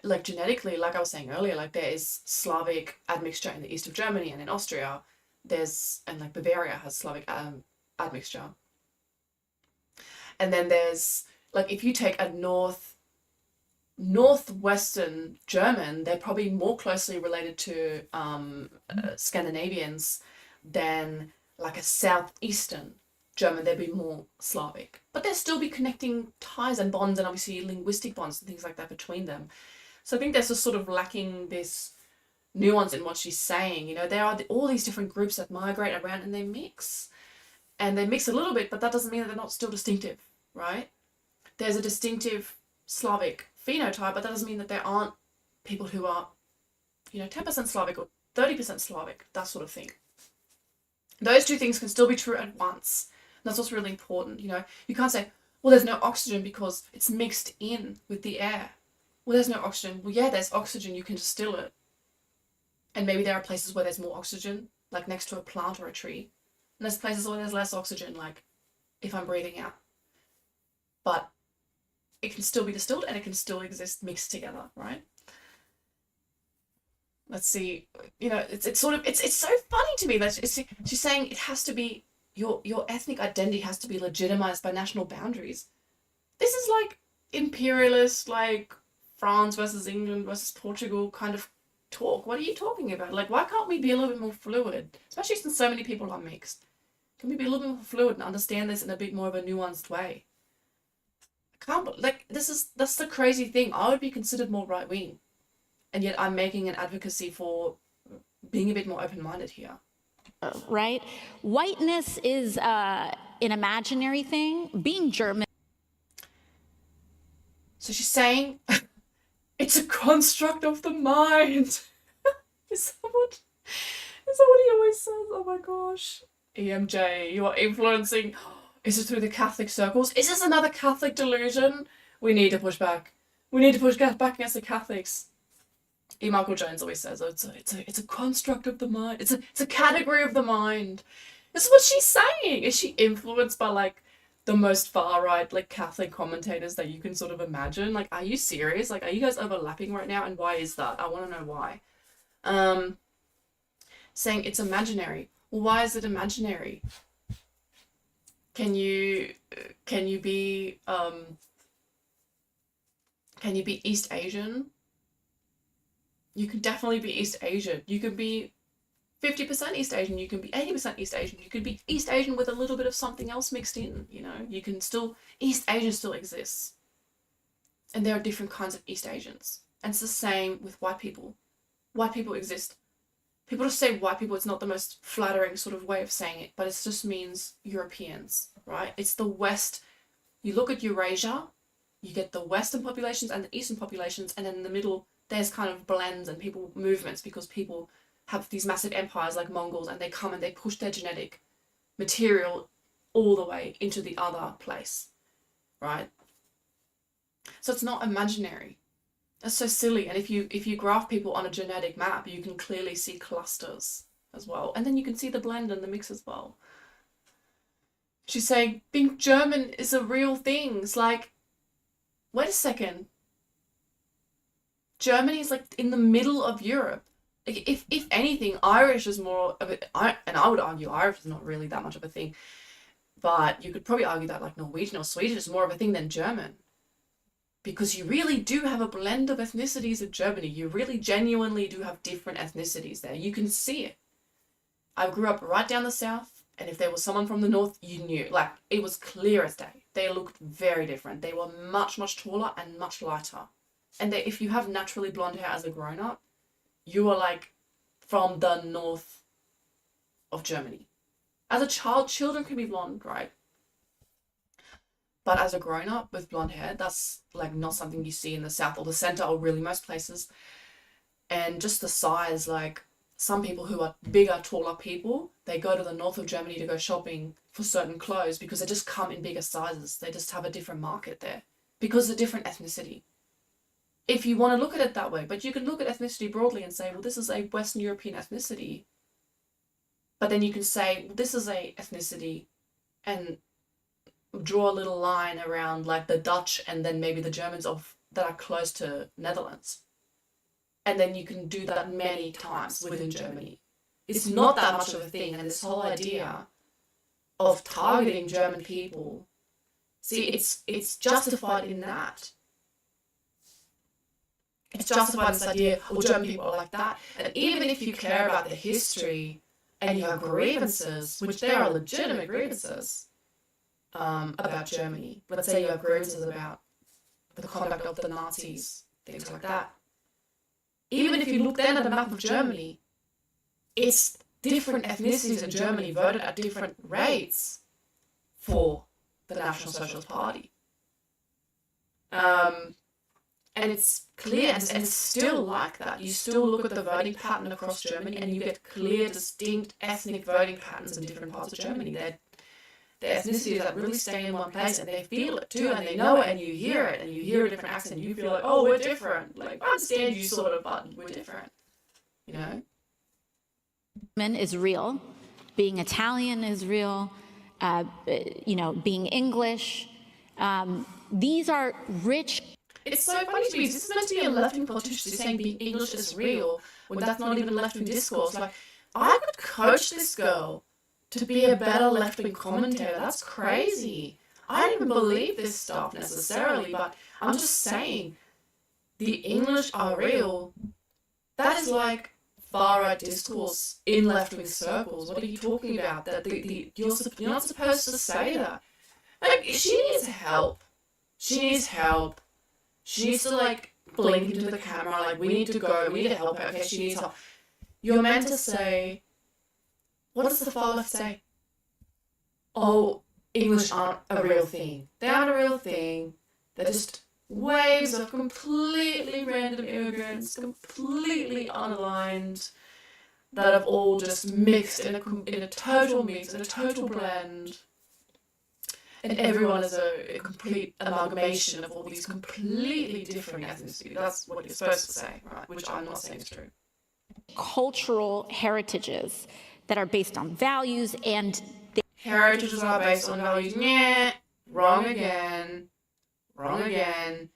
like genetically, like I was saying earlier, like there is Slavic admixture in the east of Germany and in Austria. And like Bavaria has Slavic admixture. And then there's, like if you take a northwestern German, they're probably more closely related to Scandinavians than like a southeastern German. They'd be more Slavic, but there'd still be connecting ties and bonds and obviously linguistic bonds and things like that between them. So I think there's just sort of lacking this nuance in what she's saying. You know, there are all these different groups that migrate around and they mix a little bit, but that doesn't mean that they're not still distinctive, right? There's a distinctive Slavic phenotype, but that doesn't mean that there aren't people who are, 10% Slavic or 30% Slavic, that sort of thing. Those two things can still be true at once. And that's what's really important. You can't say, well, there's no oxygen because it's mixed in with the air. Well, there's no oxygen. Well, yeah, there's oxygen. You can distill it. And maybe there are places where there's more oxygen, like next to a plant or a tree. And there's places where there's less oxygen, like if I'm breathing out. But it can still be distilled and it can still exist mixed together, right? Let's see, it's so funny to me that she's saying it has to be, your ethnic identity has to be legitimized by national boundaries. This is like imperialist, like France versus England versus Portugal kind of talk. What are you talking about? Like, why can't we be a little bit more fluid? Especially since so many people are mixed. Can we be a little bit more fluid and understand this in a bit more of a nuanced way? That's the crazy thing. I would be considered more right-wing. And yet I'm making an advocacy for being a bit more open-minded here. Right? Whiteness is an imaginary thing. Being German. So she's saying it's a construct of the mind. Is that what he always says? Oh my gosh. EMJ, you are influencing. Is it through the Catholic circles? Is this another Catholic delusion? We need to push back. We need to push back against the Catholics. E. Michael Jones always says, it's a construct of the mind. It's a category of the mind. This is what she's saying. Is she influenced by like the most far right like Catholic commentators that you can sort of imagine? Like, are you serious? Like, are you guys overlapping right now? And why is that? I want to know why. Saying it's imaginary. Well, why is it imaginary? Can you be East Asian? You can definitely be East Asian. You can be 50% East Asian, you can be 80% East Asian, you could be East Asian with a little bit of something else mixed in, you know, you can still, East Asian still exists. And there are different kinds of East Asians. And it's the same with white people. White people exist. People just say white people, it's not the most flattering sort of way of saying it, but it just means Europeans, right? It's the West. You look at Eurasia, you get the Western populations and the Eastern populations, and then in the middle, there's kind of blends and people movements because people have these massive empires like Mongols, and they come and they push their genetic material all the way into the other place, right? So it's not imaginary. That's so silly. And if you graph people on a genetic map, you can clearly see clusters as well. And then you can see the blend and the mix as well. She's saying being German is a real thing. It's like, wait a second. Germany is like in the middle of Europe. Like if anything, Irish is more of it. And I would argue Irish is not really that much of a thing. But you could probably argue that like Norwegian or Swedish is more of a thing than German. Because you really do have a blend of ethnicities in Germany. You really genuinely do have different ethnicities there. You can see it. I grew up right down the south, and if there was someone from the north, you knew. Like, it was clear as day. They looked very different. They were much, much taller and much lighter. And if you have naturally blonde hair as a grown-up, you are like from the north of Germany. As a child, children can be blonde, right? But as a grown-up with blonde hair, that's like not something you see in the south or the center or really most places. And just the size, like some people who are bigger, taller people, they go to the north of Germany to go shopping for certain clothes because they just come in bigger sizes. They just have a different market there because of a different ethnicity. If you want to look at it that way, but you can look at ethnicity broadly and say, well, this is a Western European ethnicity. But then you can say, well, this is a ethnicity and draw a little line around like the Dutch and then maybe the Germans that are close to Netherlands. And then you can do that many times within Germany. It's not that much of a thing, and this whole idea of targeting German people, see, it's justified in that. It's justified in this idea, well, German people are like that. And even if you care about the history and you have grievances, which there are legitimate grievances, about Germany. Let's say you have grievances about the conduct of the Nazis, things like that. Even if you look then at the map of Germany, it's different ethnicities in Germany voted at different rates for the National Socialist Party. And it's clear, and it's still like that. You still look at the voting pattern across Germany and you get clear, distinct ethnic voting patterns in different parts of Germany. The ethnicities that really stay in one place and they feel it too and they know it and you hear it and you hear a different accent and you feel like, oh, we're different. Like, I understand you sort of, but we're different, you know? Is real. Being Italian is real. Being English. These are rich. It's so funny to me. This is meant to be a left-wing politician saying being English is real when that's not even a left-wing discourse. Like, I could coach this girl to be a better left-wing commentator. That's crazy. I don't even believe this stuff necessarily, but I'm just saying the English are real. That is like far-right discourse in left-wing circles. What are you talking about? That you're not supposed to say that. Like, she needs help. She needs help. She needs to like blink into the camera, like, we need to go, we need to help her. Okay, she needs help. You're meant to say, what does the far left say? Oh, English aren't a real thing. They aren't a real thing. They're just waves of completely random immigrants, completely unaligned, that have all just mixed in a total mix, in a total blend. And everyone is a complete amalgamation of all these completely different ethnicities. That's what you're supposed to say, right? Which I'm not saying is true. Cultural heritages that are based on values and heritages are based on values. Nah, wrong again. Wrong again.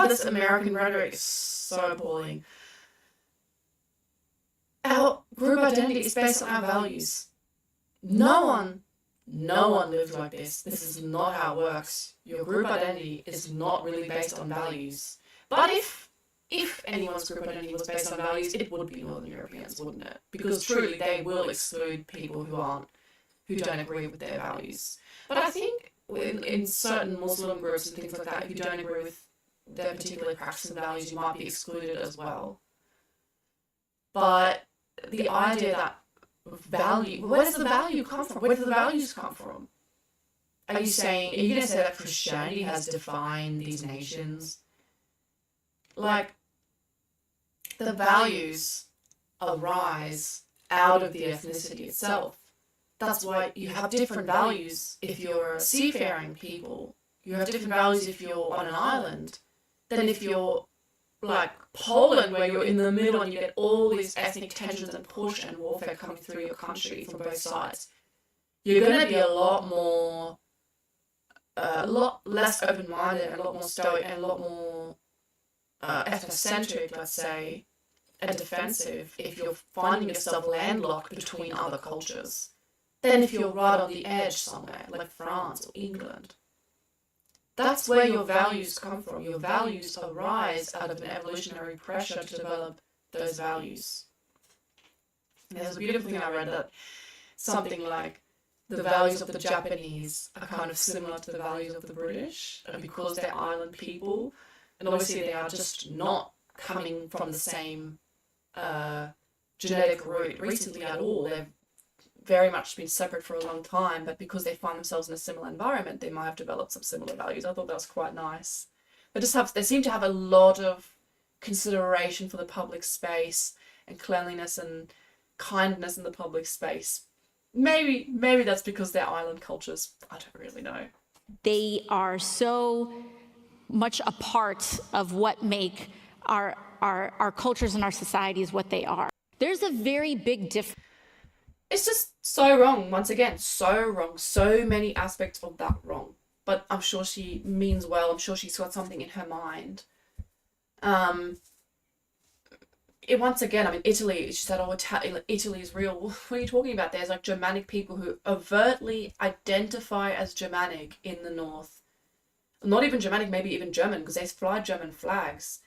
This American rhetoric is so appalling. Our group identity is based on our values. No one lives like this. This is not how it works. Your group identity is not really based on values. But if if anyone's group identity was based on values, it would be Northern Europeans, wouldn't it? Because truly they will exclude people who don't agree with their values. But I think in certain Muslim groups and things like that, if you don't agree with their particular practices and values, you might be excluded as well. But the idea that value, where does the value come from? Where do the values come from? Are you going to say that Christianity has defined these nations? Like, the values arise out of the ethnicity itself. That's why you have different values if you're a seafaring people. You have different values if you're on an island than if you're like Poland, where you're in the middle and you get all these ethnic tensions and push and warfare coming through your country from both sides. You're going to be a lot more, a lot less open-minded, a lot more stoic, and a lot more ethnocentric, let's say, and defensive if you're finding yourself landlocked between other cultures than if you're right on the edge somewhere, like France or England. That's where your values come from. Your values arise out of an evolutionary pressure to develop those values. And there's a beautiful thing I read that something like the values of the Japanese are kind of similar to the values of the British, and because they're island people, and obviously they are just not coming from the same genetic root recently at all. They've very much been separate for a long time, but because they find themselves in a similar environment, they might have developed some similar values. I thought that was quite nice. They seem to have a lot of consideration for the public space and cleanliness and kindness in the public space. Maybe that's because they're island cultures. I don't really know. They are so much a part of what make our cultures and our societies what they are. There's a very big difference. It's just so wrong, once again, so wrong. So many aspects of that wrong. But I'm sure she means well. I'm sure she's got something in her mind. Once again, I mean, Italy, she said, Italy is real. What are you talking about? There's like Germanic people who overtly identify as Germanic in the north. Not even Germanic, maybe even German, because they fly German flags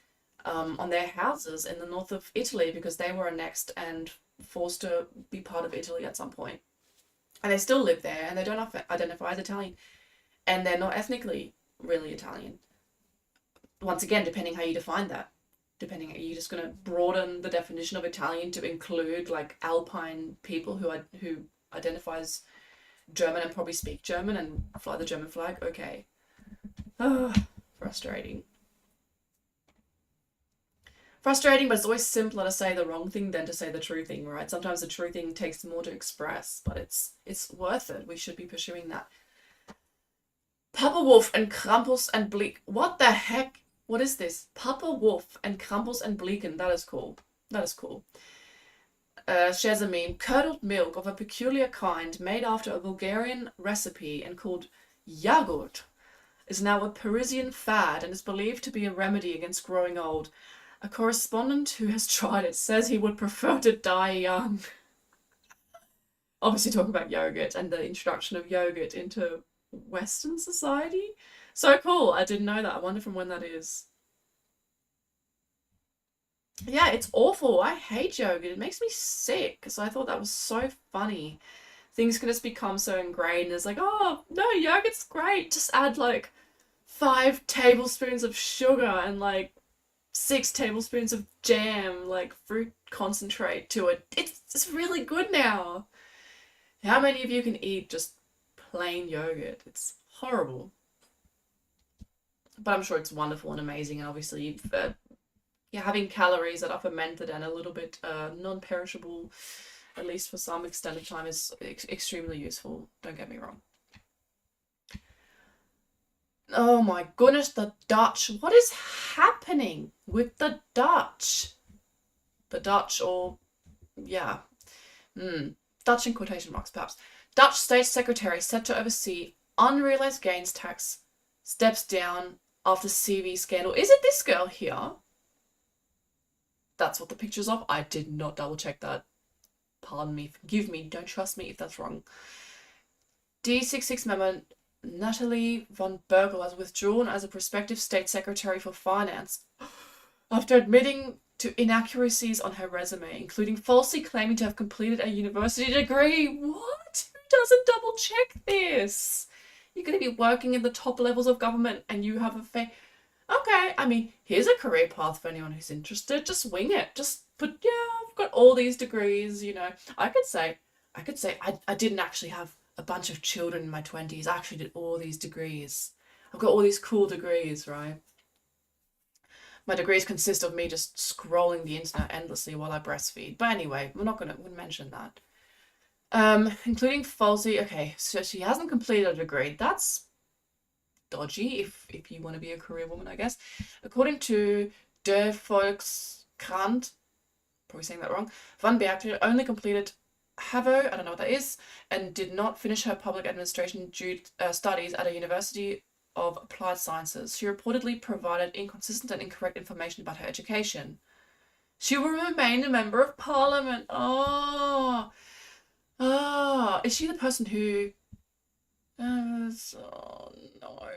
on their houses in the north of Italy because they were annexed and forced to be part of Italy at some point. And they still live there, and they don't identify as Italian. And they're not ethnically really Italian. Once again, depending how you define that. Are you just going to broaden the definition of Italian to include like Alpine people who identify as German and probably speak German and fly the German flag? Okay. Frustrating. Frustrating, but it's always simpler to say the wrong thing than to say the true thing, right? Sometimes the true thing takes more to express, but it's worth it. We should be pursuing that. Papa Wolf and Krampus and Bleak. What the heck? What is this? Papa Wolf and Krampus and Bleaken. That is cool. Shares a meme. Curdled milk of a peculiar kind made after a Bulgarian recipe and called yogurt is now a Parisian fad and is believed to be a remedy against growing old. A correspondent who has tried it says he would prefer to die young. Obviously talking about yogurt and the introduction of yogurt into Western society. So cool. I didn't know that. I wonder from when that is. Yeah, it's awful. I hate yogurt. It makes me sick. So I thought that was so funny. Things can just become so ingrained. It's like, oh, no, yogurt's great. Just add like 5 tablespoons of sugar and like 6 tablespoons of jam, like fruit concentrate to it. It's really good now. How many of you can eat just plain yogurt? It's horrible. But I'm sure it's wonderful and amazing, and obviously having calories that are fermented and a little bit non-perishable, at least for some extent of time, is extremely useful. Don't get me wrong. Oh my goodness, the Dutch. What is happening with the Dutch? The Dutch, or, yeah. Dutch in quotation marks, perhaps. Dutch State Secretary set to oversee unrealized gains tax steps down after CV scandal. Is it this girl here? That's what the picture's of. I did not double check that. Pardon me, forgive me, don't trust me if that's wrong. D66 member Natalie von Berkel has withdrawn as a prospective state secretary for finance. after admitting to inaccuracies on her resume, including falsely claiming to have completed a university degree. What? Who doesn't double check this? You're going to be working in the top levels of government and you have a fake. Okay, I mean, here's a career path for anyone who's interested. Just wing it. Just put, yeah, I've got all these degrees, you know. I could say I didn't actually have a bunch of children in my 20s. I actually did all these degrees. I've got all these cool degrees, right? My degrees consist of me just scrolling the internet endlessly while I breastfeed. But anyway, we're not going to mention that. Including falsely. Okay, so she hasn't completed a degree. That's dodgy if you want to be a career woman, I guess. According to Der Volkskrant, probably saying that wrong, Van Berg only completed HAVO, I don't know what that is, and did not finish her public administration studies at a university of applied sciences. She reportedly provided inconsistent and incorrect information about her education. She will remain a member of parliament. Is she the person who... oh no.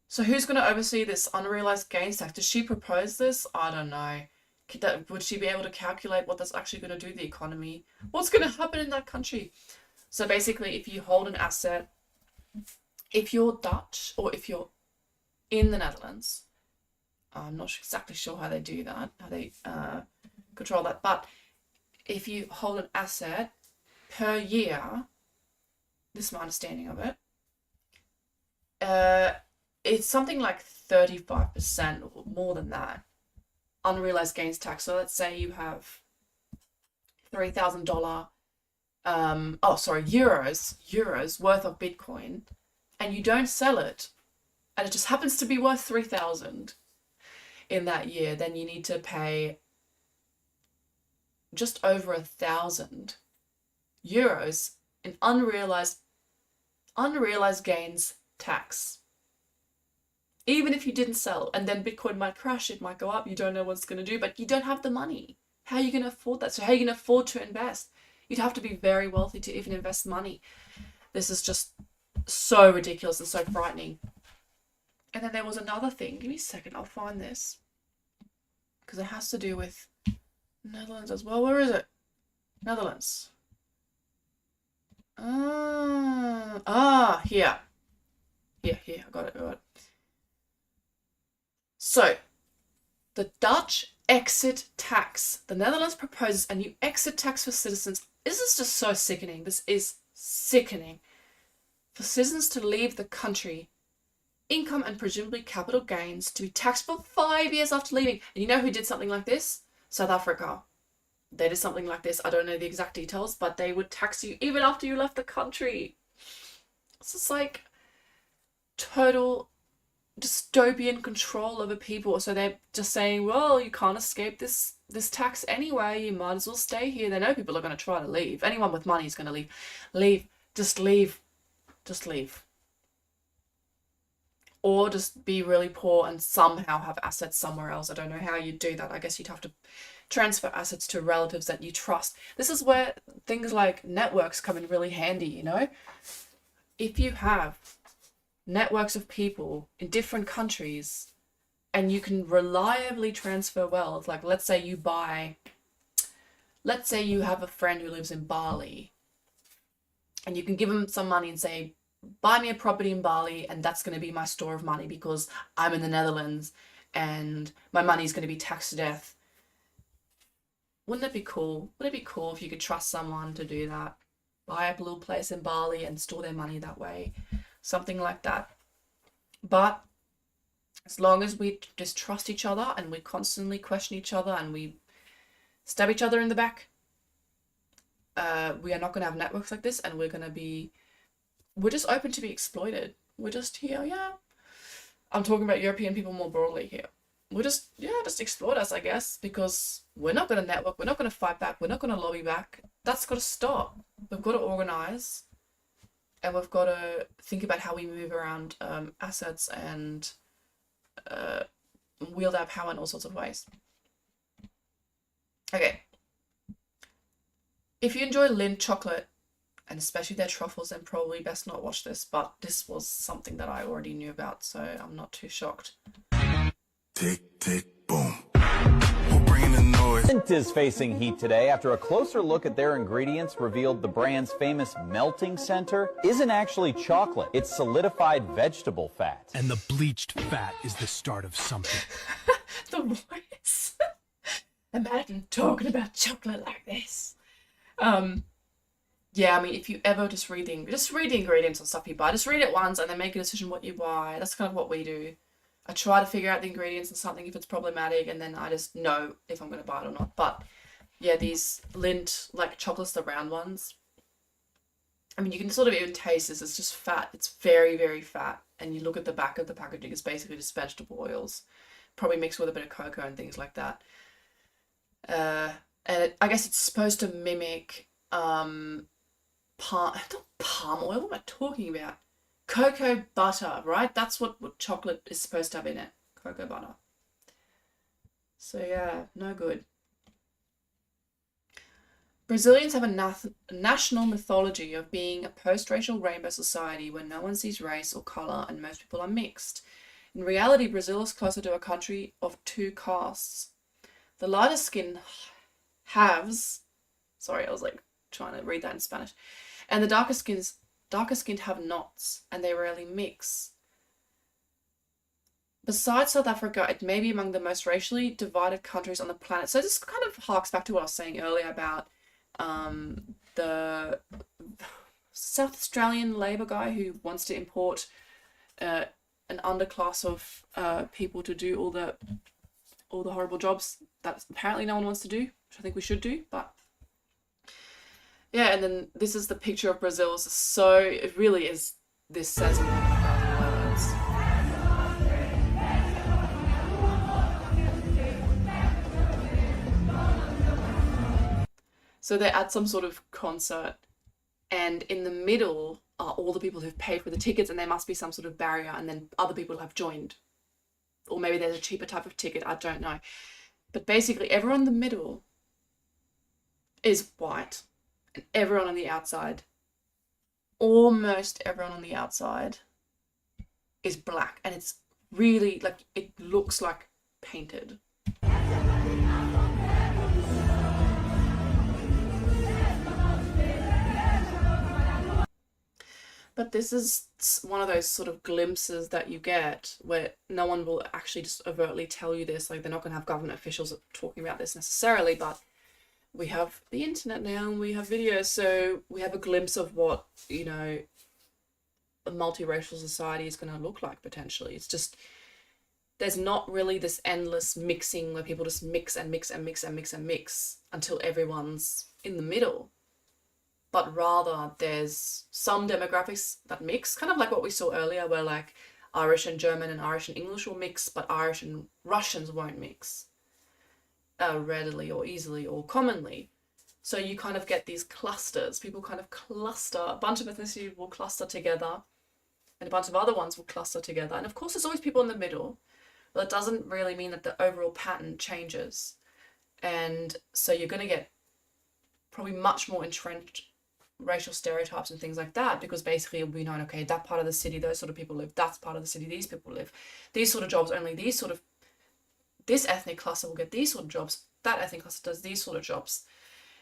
So who's going to oversee this unrealized gains tax? Does she propose this? I don't know. Would she be able to calculate what that's actually going to do to the economy? What's going to happen in that country? So basically, if you hold an asset, if you're Dutch or if you're in the Netherlands, I'm not exactly sure how they do that, how they control that, but if you hold an asset per year, this is my understanding of it, it's something like 35% or more than that unrealized gains tax. So let's say you have $3,000 euros worth of Bitcoin, and you don't sell it, and it just happens to be worth 3,000 in that year, then you need to pay just over 1,000 euros in unrealized gains tax. Even if you didn't sell, and then Bitcoin might crash, it might go up, you don't know what it's going to do, but you don't have the money. How are you going to afford that? So how are you going to afford to invest? You'd have to be very wealthy to even invest money. This is just so ridiculous and so frightening. And then there was another thing. Give me a second, I'll find this. Because it has to do with Netherlands as well. Where is it? Netherlands. Here. Here, I got it. So, the Dutch exit tax. The Netherlands proposes a new exit tax for citizens. This is just so sickening. This is sickening. For citizens to leave the country, income and presumably capital gains to be taxed for 5 years after leaving. And you know who did something like this? South Africa. They did something like this. I don't know the exact details, but they would tax you even after you left the country. It's just like total dystopian control over people. So they're just saying, well, you can't escape this tax anyway. You might as well stay here. They know people are going to try to leave. Anyone with money is going to leave. Just leave. Or just be really poor and somehow have assets somewhere else. I don't know how you'd do that. I guess you'd have to transfer assets to relatives that you trust. This is where things like networks come in really handy, you know? If you have networks of people in different countries and you can reliably transfer wealth, like let's say you have a friend who lives in Bali and you can give them some money and say, buy me a property in Bali and that's going to be my store of money because I'm in the Netherlands and my money is going to be taxed to death. Wouldn't it be cool? Would it be cool if you could trust someone to do that? Buy up a little place in Bali and store their money that way. Something like that. But as long as we just trust each other and we constantly question each other and we stab each other in the back, we are not going to have networks like this, and we're just open to be exploited. We're just here, yeah. I'm talking about European people more broadly here. We're just exploit us, I guess, because we're not going to network, we're not going to fight back, we're not going to lobby back. That's got to stop. We've got to organise, and we've got to think about how we move around assets and wield our power in all sorts of ways. Okay. If you enjoy Lindt chocolate, and especially their truffles, then probably best not watch this, but this was something that I already knew about, so I'm not too shocked. Tick, tick, boom. We're bringing the noise. Mint is facing heat today after a closer look at their ingredients revealed the brand's famous melting center isn't actually chocolate. It's solidified vegetable fat. And the bleached fat is the start of something. The voice. Imagine talking about chocolate like this. Yeah, I mean, if you ever just read the ingredients and stuff you buy, just read it once and then make a decision what you buy. That's kind of what we do. I try to figure out the ingredients in something if it's problematic, and then I just know if I'm going to buy it or not. But yeah, these Lindt, like chocolates, the round ones, I mean, you can sort of even taste this. It's just fat. It's very, very fat. And you look at the back of the packaging, it's basically just vegetable oils, probably mixed with a bit of cocoa and things like that. And I guess it's supposed to mimic not palm oil. What am I talking about? Cocoa butter, right? That's what chocolate is supposed to have in it. Cocoa butter. So yeah, no good. Brazilians have a national mythology of being a post-racial rainbow society where no one sees race or colour and most people are mixed. In reality, Brazil is closer to a country of two castes. The lighter skin halves, sorry, I was like trying to read that in Spanish, and the darker skinned have knots, and they rarely mix. Besides South Africa, it may be among the most racially divided countries on the planet. So this kind of harks back to what I was saying earlier about the South Australian Labor guy who wants to import an underclass of people to do all the horrible jobs that apparently no one wants to do, which I think we should do, but yeah. And then this is the picture of Brazil. So it really is, this says more than 1,000 words. So they're at some sort of concert, and in the middle are all the people who've paid for the tickets, and there must be some sort of barrier, and then other people have joined. Or maybe there's a cheaper type of ticket, I don't know. But basically everyone in the middle is white, and everyone on the outside, almost everyone on the outside, is black. And it's really, like, it looks like painted. But this is one of those sort of glimpses that you get where no one will actually just overtly tell you this. Like, they're not going to have government officials talking about this necessarily, but we have the internet now and we have videos, so we have a glimpse of what, you know, a multiracial society is going to look like potentially. It's just, there's not really this endless mixing where people just mix and mix and mix and mix and mix until everyone's in the middle. But rather there's some demographics that mix, kind of like what we saw earlier where like Irish and German and Irish and English will mix, but Irish and Russians won't mix readily or easily or commonly. So you kind of get these clusters. People kind of cluster, a bunch of ethnicities will cluster together and a bunch of other ones will cluster together. And of course there's always people in the middle, but it doesn't really mean that the overall pattern changes. And so you're going to get probably much more entrenched racial stereotypes and things like that, because basically it'll be known, okay, that part of the city, those sort of people live, that's part of the city, these people live, these sort of jobs, only these sort of, this ethnic cluster will get these sort of jobs, that ethnic cluster does these sort of jobs.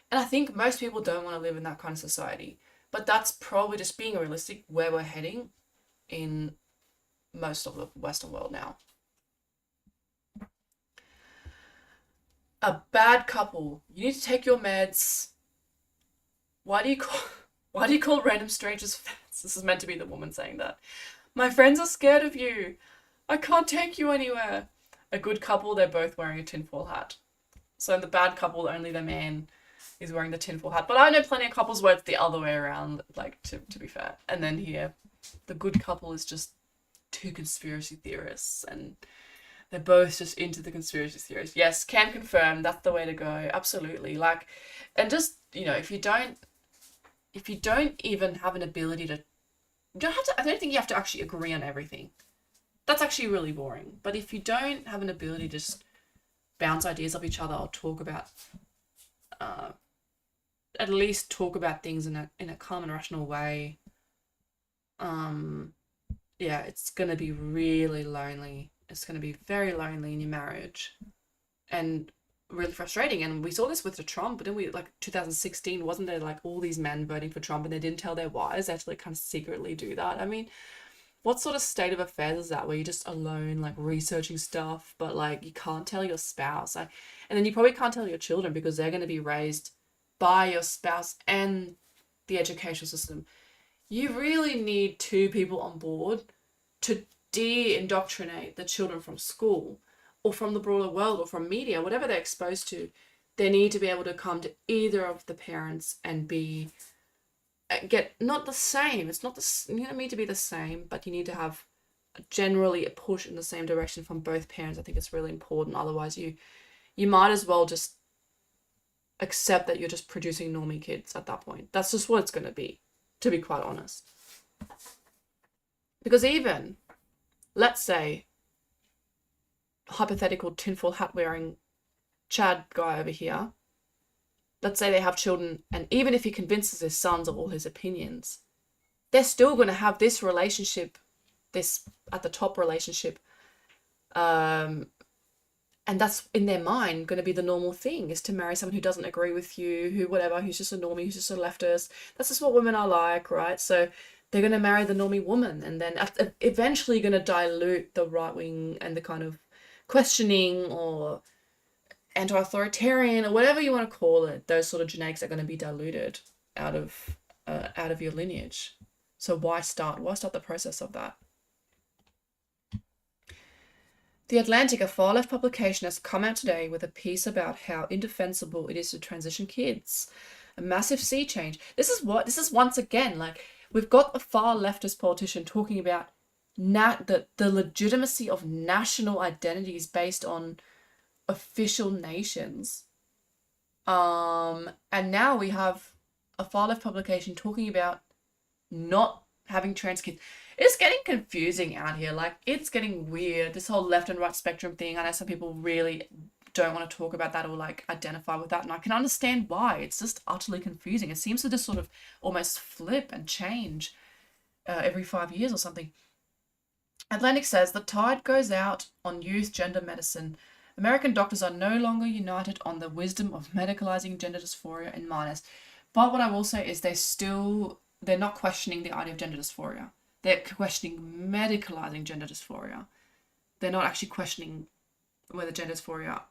And I think most people don't want to live in that kind of society, but that's probably just being realistic where we're heading in most of the Western world now. A bad couple, you need to take your meds. Why do you call random strangers fans? This is meant to be the woman saying that. My friends are scared of you. I can't take you anywhere. A good couple, they're both wearing a tinfoil hat. So in the bad couple, only the man is wearing the tinfoil hat. But I know plenty of couples where it's the other way around, like, to be fair. And then here, the good couple is just two conspiracy theorists, and they're both just into the conspiracy theories. Yes, can confirm, that's the way to go. Absolutely. Like, and just, you know, if you don't even have an ability to, you don't have to, I don't think you have to actually agree on everything. That's actually really boring. But if you don't have an ability to just bounce ideas off each other or talk about, at least talk about things in a calm and rational way, yeah, it's going to be really lonely it's going to be very lonely in your marriage and really frustrating. And we saw this with the Trump, but then we, like 2016, wasn't there like all these men voting for Trump and they didn't tell their wives? They had to like kind of secretly do that. I mean, what sort of state of affairs is that where you're just alone, like researching stuff, but like you can't tell your spouse? And then you probably can't tell your children because they're going to be raised by your spouse and the education system. You really need two people on board to de-indoctrinate the children from school or from the broader world or from media, whatever they're exposed to. They need to be able to come to either of the parents and get not the same. It's not you don't need to be the same, but you need to have generally a push in the same direction from both parents. I think it's really important. Otherwise, you might as well just accept that you're just producing normie kids at that point. That's just what it's going to be, to be quite honest. Because even, let's say, hypothetical tinfoil hat wearing Chad guy over here, let's say they have children, and even if he convinces his sons of all his opinions, they're still going to have this relationship, this at the top relationship, and that's in their mind going to be the normal thing, is to marry someone who doesn't agree with you, who's just a normie, who's just a leftist. That's just what women are like, right? So they're going to marry the normie woman, and then eventually going to dilute the right wing and the kind of questioning or anti-authoritarian or whatever you want to call it. Those sort of genetics are going to be diluted out of your lineage. So why start the process of that? The Atlantic, a far-left publication, has come out today with a piece about how indefensible it is to transition kids. A massive sea change. This is once again, like, we've got a far leftist politician talking about the legitimacy of national identities based on official nations. And now we have a far left publication talking about not having trans kids. It's getting confusing out here. Like, it's getting weird. This whole left and right spectrum thing. I know some people really don't want to talk about that or like identify with that, and I can understand why. It's just utterly confusing. It seems to just sort of almost flip and change every 5 years or something. Atlantic says the tide goes out on youth gender medicine. American doctors are no longer united on the wisdom of medicalizing gender dysphoria in minors. But what I will say is they're not questioning the idea of gender dysphoria. They're questioning medicalizing gender dysphoria. They're not actually questioning whether gender dysphoria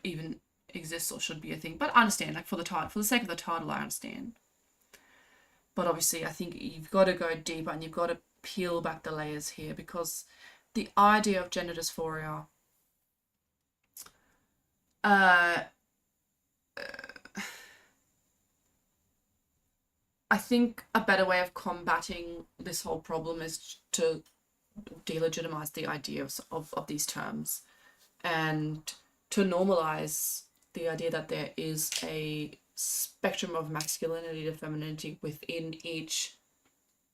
even exists or should be a thing. But I understand, like, for the sake of the title, I understand. But obviously, I think you've got to go deeper and you've got to peel back the layers here, because the idea of gender dysphoria I think a better way of combating this whole problem is to delegitimize the idea of these terms, and to normalize the idea that there is a spectrum of masculinity to femininity within each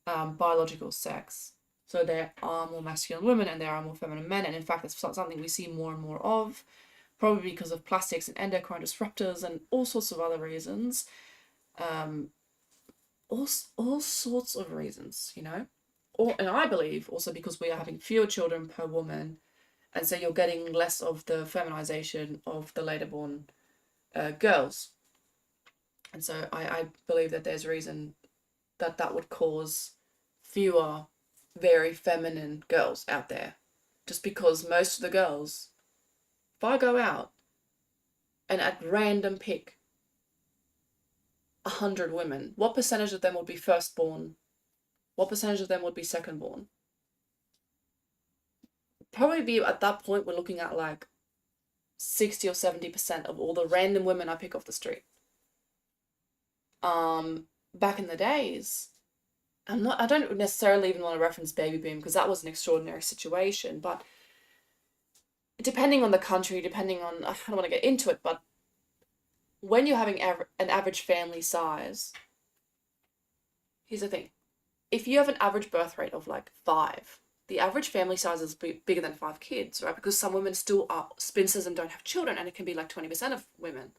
biological sex. So there are more masculine women and there are more feminine men, and in fact that's something we see more and more of, probably because of plastics and endocrine disruptors and all sorts of other reasons. All sorts of reasons, you know. And I believe also because we are having fewer children per woman, and so you're getting less of the feminization of the later born girls. And so I believe that there's reason that would cause fewer very feminine girls out there, just because most of the girls, if I go out and at random pick 100 women, what percentage of them would be firstborn? What percentage of them would be secondborn? Probably be, at that point, we're looking at like 60 or 70% of all the random women I pick off the street. Back in the days, I don't necessarily even want to reference baby boom because that was an extraordinary situation, but depending on the country, I don't want to get into it, but when you're having an average family size, here's the thing. If you have an average birth rate of like 5, the average family size is bigger than 5 kids, right? Because some women still are spinsters and don't have children, and it can be like 20% of women.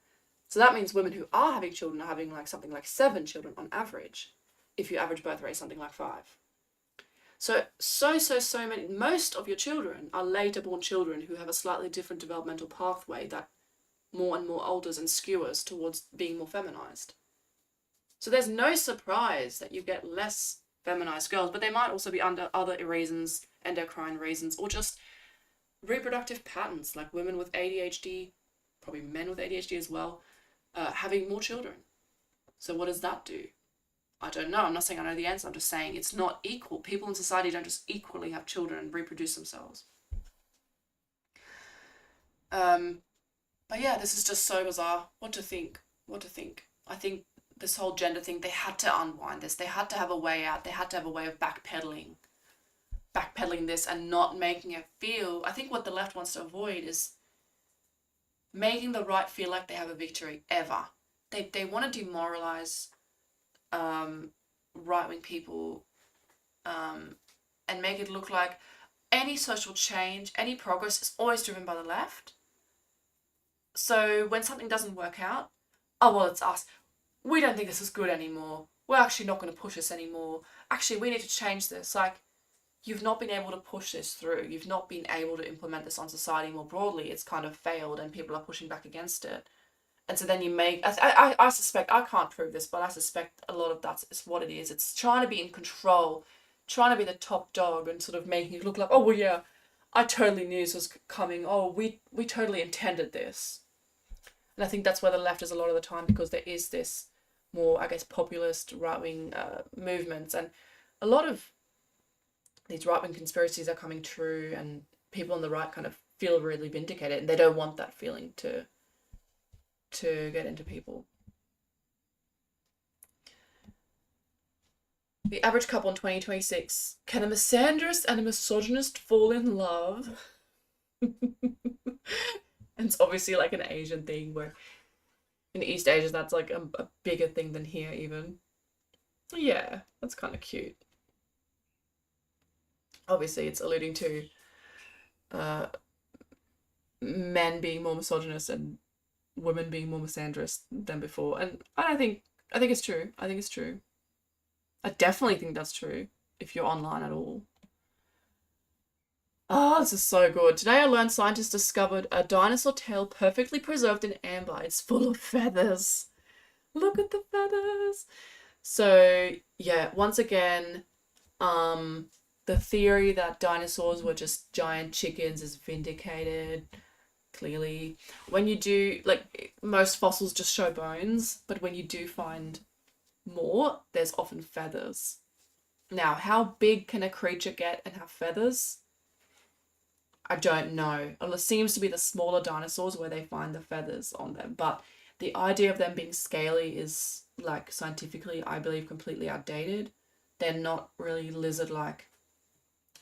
So that means women who are having children are having like something like 7 children on average, if your average birth rate is something like 5. So many, most of your children are later born children who have a slightly different developmental pathway that more and more alters and skewers towards being more feminized. So there's no surprise that you get less feminized girls, but they might also be under other reasons, endocrine reasons, or just reproductive patterns, like women with ADHD, probably men with ADHD as well, having more children. So what does that do? I don't know. I'm not saying I know the answer. I'm just saying it's not equal. People in society don't just equally have children and reproduce themselves. But yeah, this is just so bizarre. What to think? I think this whole gender thing, they had to unwind this. They had to have a way out. They had to have a way of backpedaling this and not making it feel... I think what the left wants to avoid is making the right feel like they have a victory ever. They want to demoralize right-wing people and make it look like any social change, any progress is always driven by the left. So when something doesn't work out, oh, well, it's us. We don't think this is good anymore. We're actually not going to push this anymore. Actually, we need to change this. Like, you've not been able to push this through. You've not been able to implement this on society more broadly. It's kind of failed and people are pushing back against it. And so then you make... I suspect, I can't prove this, but I suspect a lot of that is what it is. It's trying to be in control, trying to be the top dog and sort of making it look like, oh, well, yeah, I totally knew this was coming. Oh, we totally intended this. And I think that's where the left is a lot of the time, because there is this more, I guess, populist right-wing movements. And a lot of these right-wing conspiracies are coming true and people on the right kind of feel really vindicated and they don't want that feeling to get into people. The average couple in 2026. Can a misandrist and a misogynist fall in love? And it's obviously like an Asian thing, where in East Asia that's like a bigger thing than here even. Yeah, that's kind of cute. Obviously it's alluding to men being more misogynist and women being more misandrist than before. And I think it's true. I think it's true. I definitely think that's true if you're online at all. Oh, this is so good. Today I learned scientists discovered a dinosaur tail perfectly preserved in amber. It's full of feathers. Look at the feathers. So, yeah, once again, the theory that dinosaurs were just giant chickens is vindicated, clearly. When you do, like, most fossils just show bones, but when you do find more, there's often feathers. Now, how big can a creature get and have feathers? I don't know. It seems to be the smaller dinosaurs where they find the feathers on them, but the idea of them being scaly is, like, scientifically, I believe, completely outdated. They're not really lizard-like.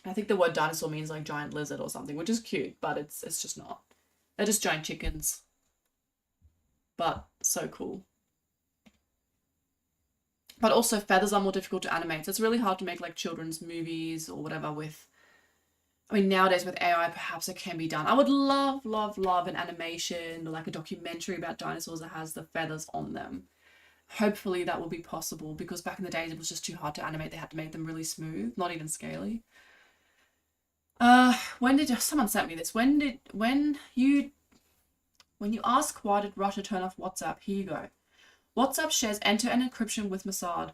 I think the word dinosaur means like giant lizard or something, which is cute, but it's just not. They're just giant chickens. But so cool. But also feathers are more difficult to animate, so it's really hard to make like children's movies or whatever with... I mean, nowadays with AI, perhaps it can be done. I would love an animation or like a documentary about dinosaurs that has the feathers on them. Hopefully that will be possible, because back in the days it was just too hard to animate. They had to make them really smooth, not even scaly. Someone sent me this. When you ask why did Russia turn off WhatsApp, here you go. WhatsApp shares end-to-end encryption with Mossad.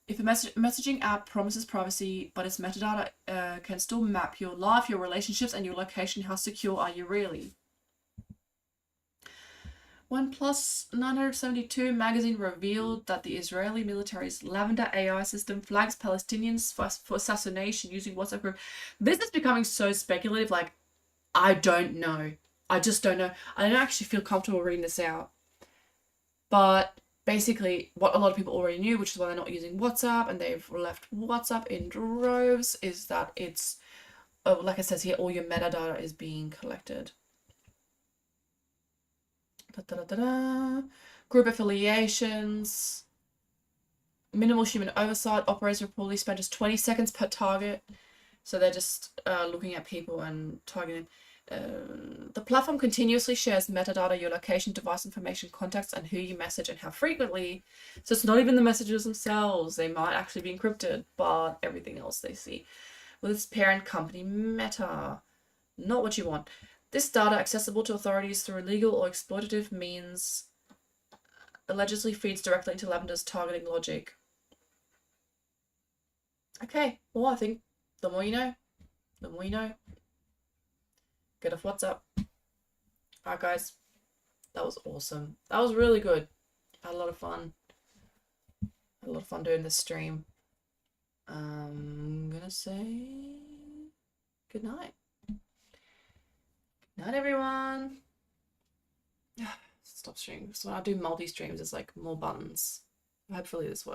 If a messaging app promises privacy, but its metadata can still map your life, your relationships, and your location, how secure are you really? OnePlus 972 magazine revealed that the Israeli military's Lavender AI system flags Palestinians for assassination using WhatsApp group. This is becoming so speculative, like, I don't know. I just don't know. I don't actually feel comfortable reading this out. But basically, what a lot of people already knew, which is why they're not using WhatsApp, and they've left WhatsApp in droves, is that it's, like it says here, all your metadata is being collected. Group affiliations, minimal human oversight, operators reportedly spend just 20 seconds per target. So they're just looking at people and targeting. The platform continuously shares metadata, your location, device information, contacts, and who you message and how frequently. So it's not even the messages themselves. They might actually be encrypted, but everything else they see. with its parent company Meta. Not what you want. This data, accessible to authorities through illegal or exploitative means, allegedly feeds directly into Lavender's targeting logic. Okay, well, I think the more you know. The more you know. Get off WhatsApp. Alright, guys. That was awesome. That was really good. I had a lot of fun. Had a lot of fun doing this stream. I'm gonna say good night. Good night, everyone. Stop streaming. So when I do multi-streams, it's like more buttons. Hopefully this works.